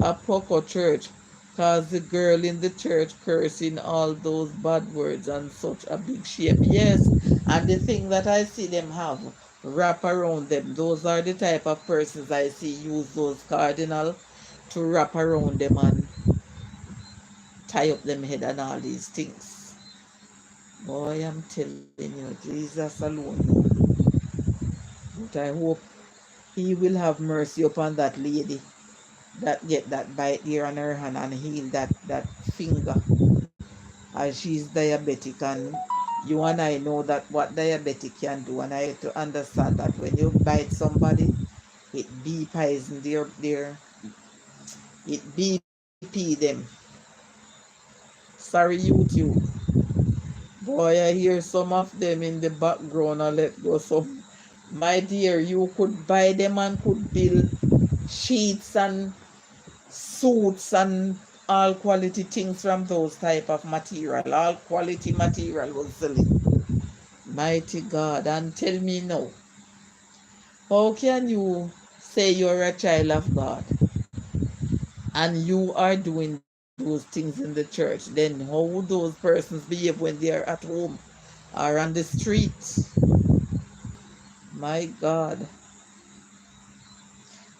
a Poco church, cause the girl in the church cursing all those bad words and such a big shape. Yes, and the thing that I see them have wrap around them, those are the type of persons I see use those cardinal to wrap around them and tie up them head and all these things. Boy, I'm telling you, Jesus alone knows. But I hope he will have mercy upon that lady that get that bite there on her hand and heal that finger, as she's diabetic. And you and I know that what diabetic can do, and I have to understand that when you bite somebody, it poison it BP them. Sorry, YouTube. Boy, I hear some of them in the background. I let go some. My dear, you could buy them and could build sheets and suits and all quality things from those type of material. All quality material was selling. Mighty God. And tell me now, how can you say you're a child of God and you are doing those things in the church? Then how would those persons behave when they are at home or on the streets? My God.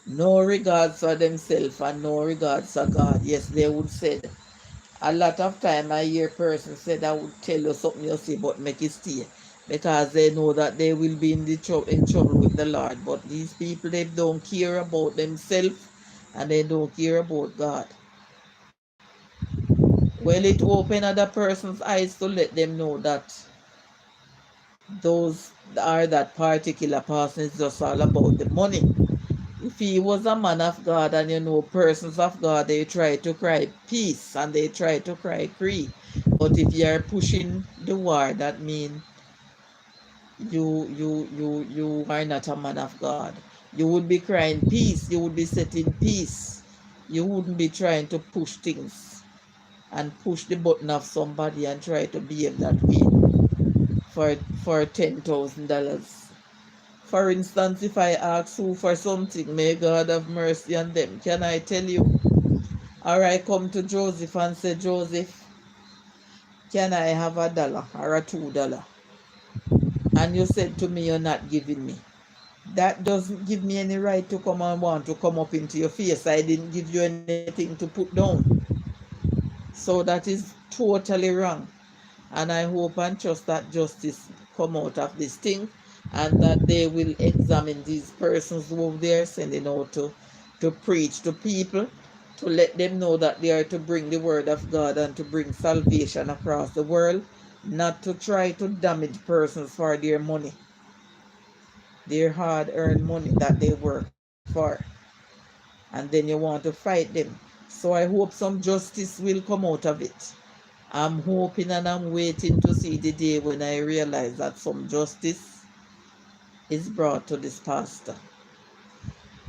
No regards for themselves and no regards for God. Yes, they would say. A lot of time I hear persons say I would tell you something you say, but make it stay. Because they know that they will be in trouble with the Lord. But these people, they don't care about themselves and they don't care about God. Well, it open other person's eyes to let them know that those are that particular person is just all about the money. If he was a man of God, and you know persons of God, they try to cry peace and they try to cry free. But if you are pushing the war, that means you are not a man of God. You would be crying peace, you would be setting peace. You wouldn't be trying to push things and push the button of somebody and try to behave that way for $10,000. For instance, if I ask who for something, may God have mercy on them. Can I tell you? Or I come to Joseph and say, Joseph, can I have $1 or $2? And you said to me, you're not giving me. That doesn't give me any right to come and want to come up into your face. I didn't give you anything to put down. So that is totally wrong. And I hope and trust that justice come out of this thing and that they will examine these persons who they are sending out to preach to people, to let them know that they are to bring the word of God and to bring salvation across the world, not to try to damage persons for their money. their hard earned money that they work for, and then you want to fight them. So I hope some justice will come out of it. I'm hoping and I'm waiting to see the day when I realize that some justice is brought to this pastor,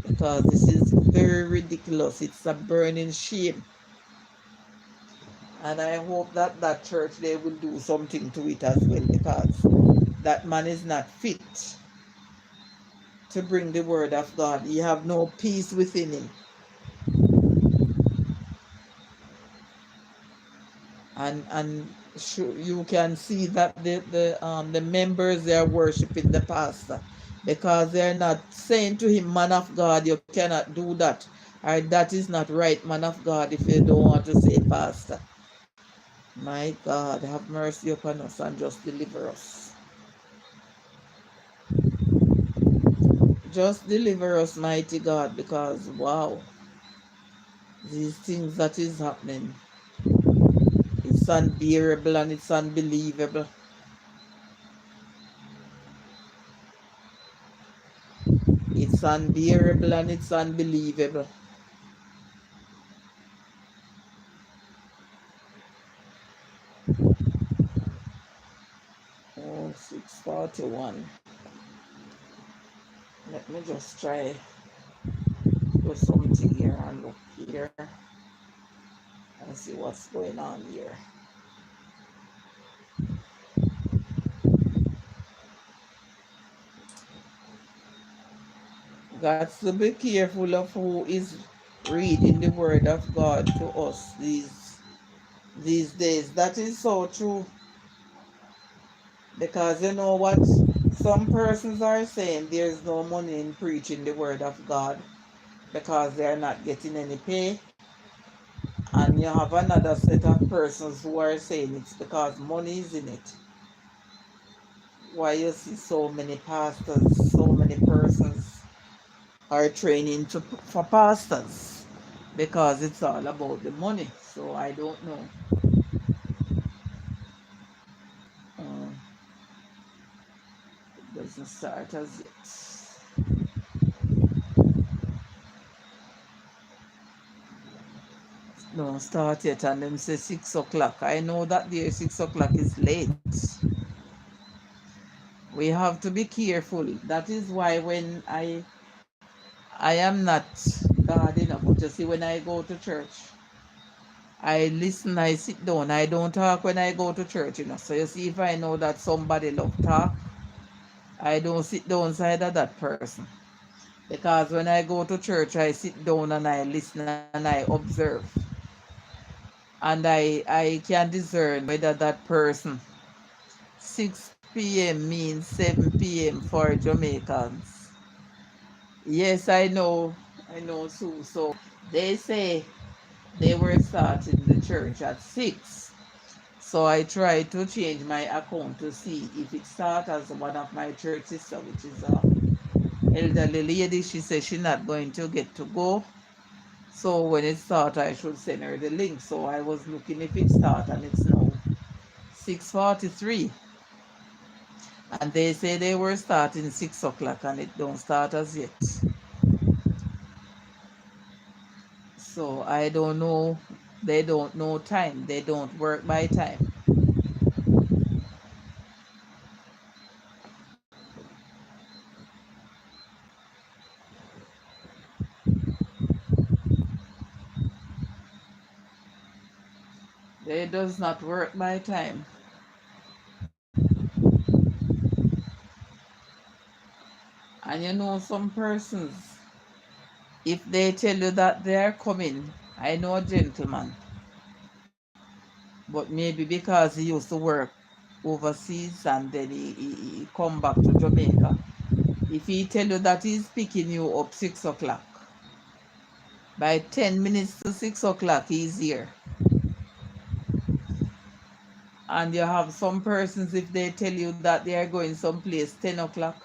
because this is very ridiculous. It's a burning shame. And I hope that that church, they will do something to it as well, because that man is not fit to bring the word of God. He have no peace within him. And you can see that the members, they are worshiping the pastor, because they're not saying to him, man of God, you cannot do that, or that is not right, man of God, if you don't want to say pastor. My God, have mercy upon us and just deliver us. Just deliver us, mighty God, because wow, these things that is happening, it's unbearable and it's unbelievable. It's unbearable and it's unbelievable. Oh, 6:41. Let me just try do something here and look here and see what's going on here. Got to be careful of who is reading the word of God to us these days. That is so true. Because you know what? Some persons are saying there's no money in preaching the word of God because they're not getting any pay. And you have another set of persons who are saying it's because money is in it. Why you see so many pastors, so many persons are training for pastors? Because it's all about the money. So I don't know. Um, it doesn't start as yet. Don't start yet, and them say 6 o'clock. I know that there 6 o'clock is late. We have to be careful. That is why when I am not God enough, but you see, when I go to church, I listen, I sit down, I don't talk when I go to church, you know. So you see, if I know that somebody love talk, I don't sit down side of that person. Because when I go to church, I sit down and I listen and I observe. And I can discern whether that person 6 p.m. means 7 p.m. for Jamaicans. Yes, I know, Sue. So they say they were starting the church at 6. So I tried to change my account to see if it starts as one of my church sister, which is a elderly lady. She said she's not going to get to go. So when it starts, I should send her the link. So I was looking if it starts, and it's now 6:43. And they say they were starting 6 o'clock and it don't start as yet. So I don't know. They don't know time. They don't work by time. They does not work by time. And you know, some persons, if they tell you that they are coming, I know a gentleman, but maybe because he used to work overseas and then he come back to Jamaica. If he tell you that he's picking you up 6 o'clock, by 10 minutes to 6 o'clock he's here. And you have some persons, if they tell you that they are going someplace 10 o'clock,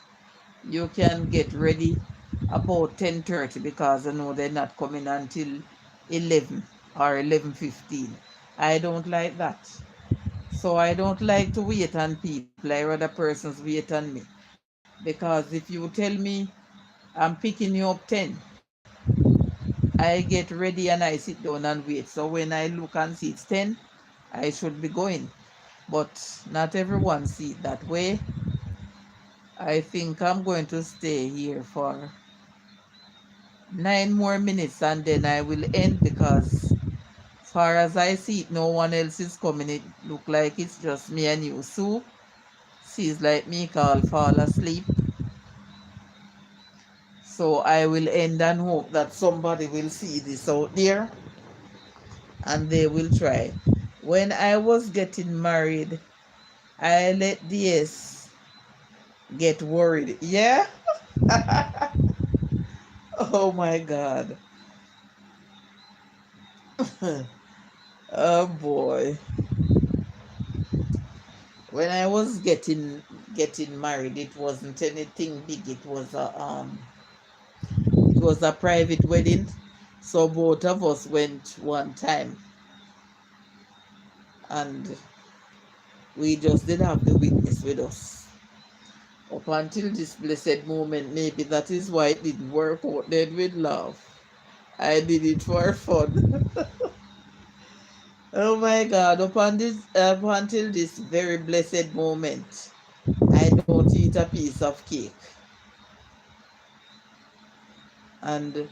you can get ready about 10:30, because you know they're not coming until 11 or 11:15. I don't like that. So I don't like to wait on people. I rather persons wait on me. Because if you tell me I'm picking you up 10, I get ready and I sit down and wait. So when I look and see it's 10, I should be going. But not everyone see it that way. I think I'm going to stay here for 9 more minutes and then I will end, because as far as I see it, no one else is coming. It look like it's just me and you. Sue sees like me call fall asleep. So I will end and hope that somebody will see this out there and they will try. When I was getting married, I let DS get worried. Yeah? Oh my God. Oh boy. When I was getting married, it wasn't anything big. It was a private wedding. So both of us went one time and we just didn't have the witness with us. Up until this blessed moment, maybe that is why it didn't work out then with love. I did it for fun. Oh my God, up until this very blessed moment, I don't eat a piece of cake. And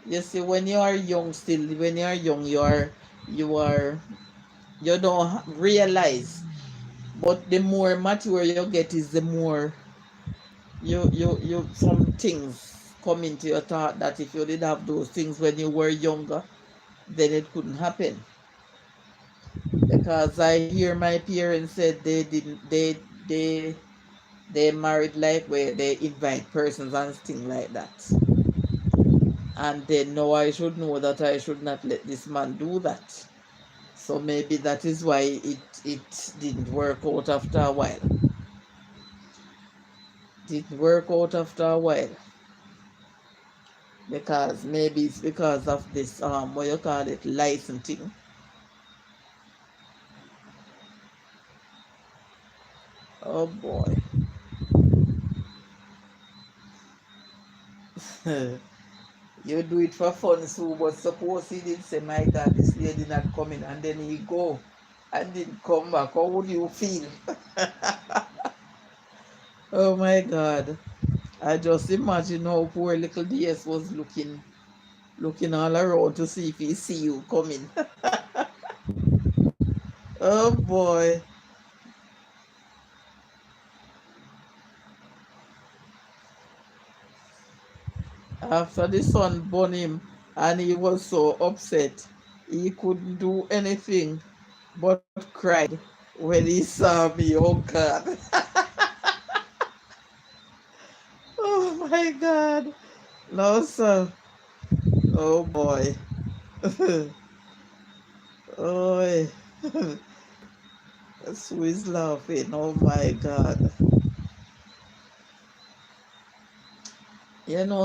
you see, when you are young still, when you are young, you don't realize. But the more mature you get is the more some things come into your thought that if you did have those things when you were younger, then it couldn't happen. Because I hear my parents said they didn't they married like where they invite persons and things like that. And then now I should know that I should not let this man do that. So maybe that is why it didn't work out after a while. Didn't work out after a while. Because maybe it's because of this what you call it, licensing. Oh boy. You do it for fun, so but suppose he did say, my God, this lady not coming, and then he go and didn't come back. How would you feel? Oh my God. I just imagine how poor little DS was looking all around to see if he see you coming. Oh boy. After the sun burned him and he was so upset, he couldn't do anything but cried when he saw me. Oh God. Oh my God. No, sir. Oh boy. Oh, Sue is laughing. Oh my God.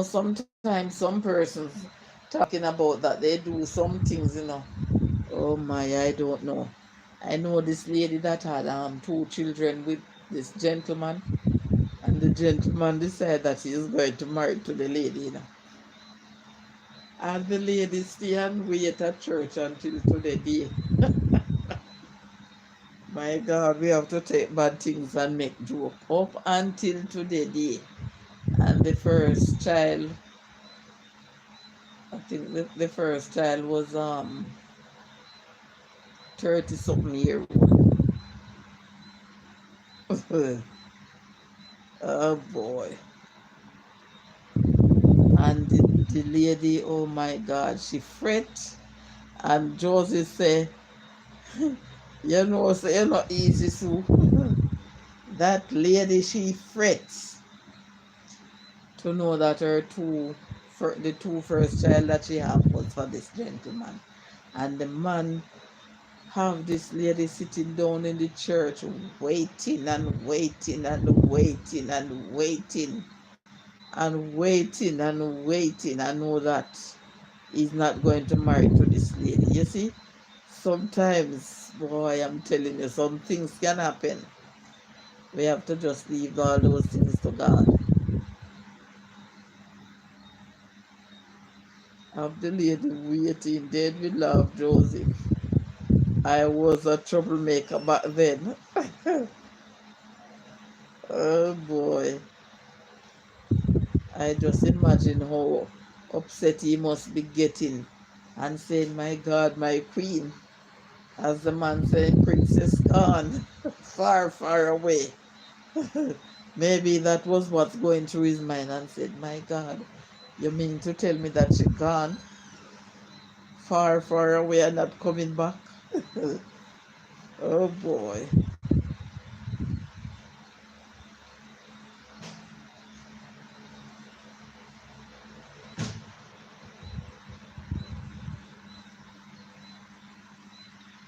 Sometimes some persons talking about that they do some things. Oh my, I don't know. I know this lady that had 2 children with this gentleman, and the gentleman decided that he is going to marry to the lady. And the lady stay and wait at church until to the day. My God, we have to take bad things and make joke up until to the day. And the first child, I think the first child was 30 something year old. Oh boy. And the lady, oh my God, she fret. And Josie say, say you're not easy, Sue. That lady, she frets to know that the 2 first child that she have was for this gentleman. And the man have this lady sitting down in the church waiting and waiting and waiting and waiting and waiting and waiting. I know that he's not going to marry to this lady. You see, sometimes, boy, I'm telling you, some things can happen. We have to just leave all those things to God. Of the lady waiting, dead we love Joseph. I was a troublemaker back then. Oh boy. I just imagine how upset he must be getting and saying, my God, my queen. As the man saying, Princess gone, far, far away. Maybe that was what's going through his mind and said, my God, you mean to tell me that she gone far, far away and not coming back? Oh boy.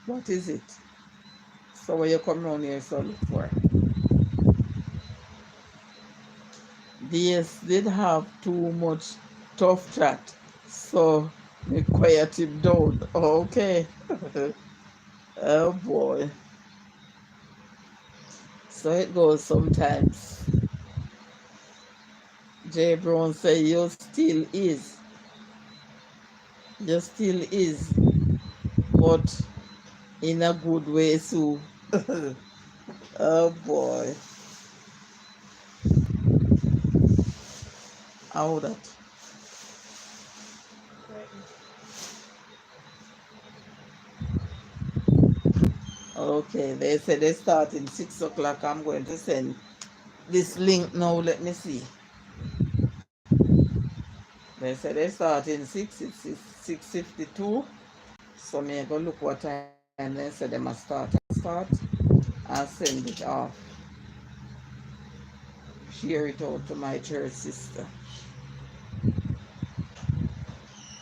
What is it? So what you come around here so look for? DS did have too much tough chat. So we quiet him down. Okay. Oh boy. So it goes sometimes. J Brown say you still is. You still is. But in a good way too. Oh boy. How that? Okay, they said they start in 6 o'clock. I'm going to send this link now. Let me see. They said they start in 6. It's 6:52. So me go look what time they said they must start. And send it off. Share it out to my church sister.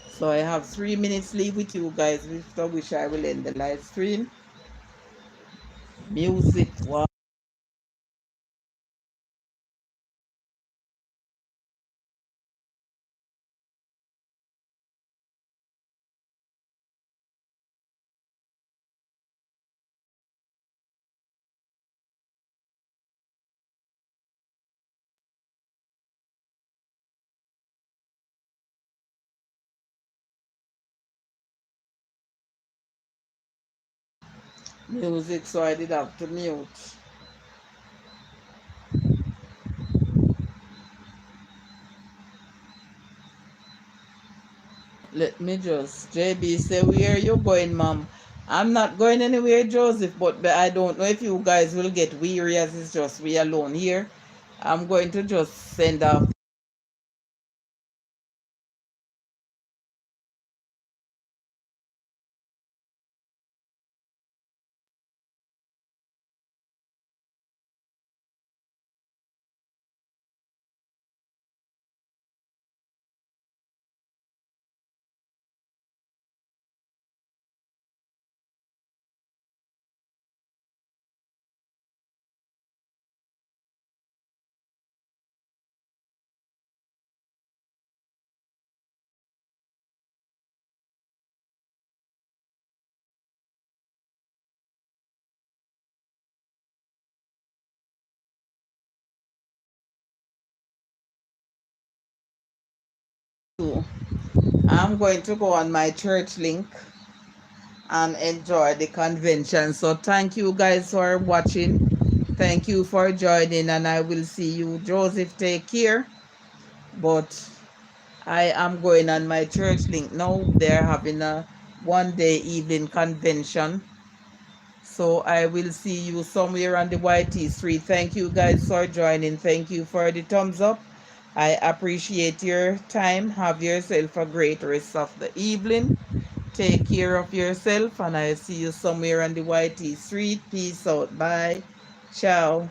So I have 3 minutes leave with you guys, after which I will end the live stream. Music. Wow. Music, so I did have to mute. Let me just, JB say, where you going, mom? I'm not going anywhere, Joseph, but I don't know if you guys will get weary as it's just we alone here. I'm going to just send off too. I'm going to go on my church link and enjoy the convention. So thank you guys for watching. Thank you for joining, and I will see you. Joseph, take care. But I am going on my church link now. They're having a 1 day evening convention. So I will see you somewhere on the YT Street. Thank you guys for joining. Thank you for the thumbs up. I appreciate your time. Have yourself a great rest of the evening. Take care of yourself, and I'll see you somewhere on the YT Street. Peace out. Bye. Ciao.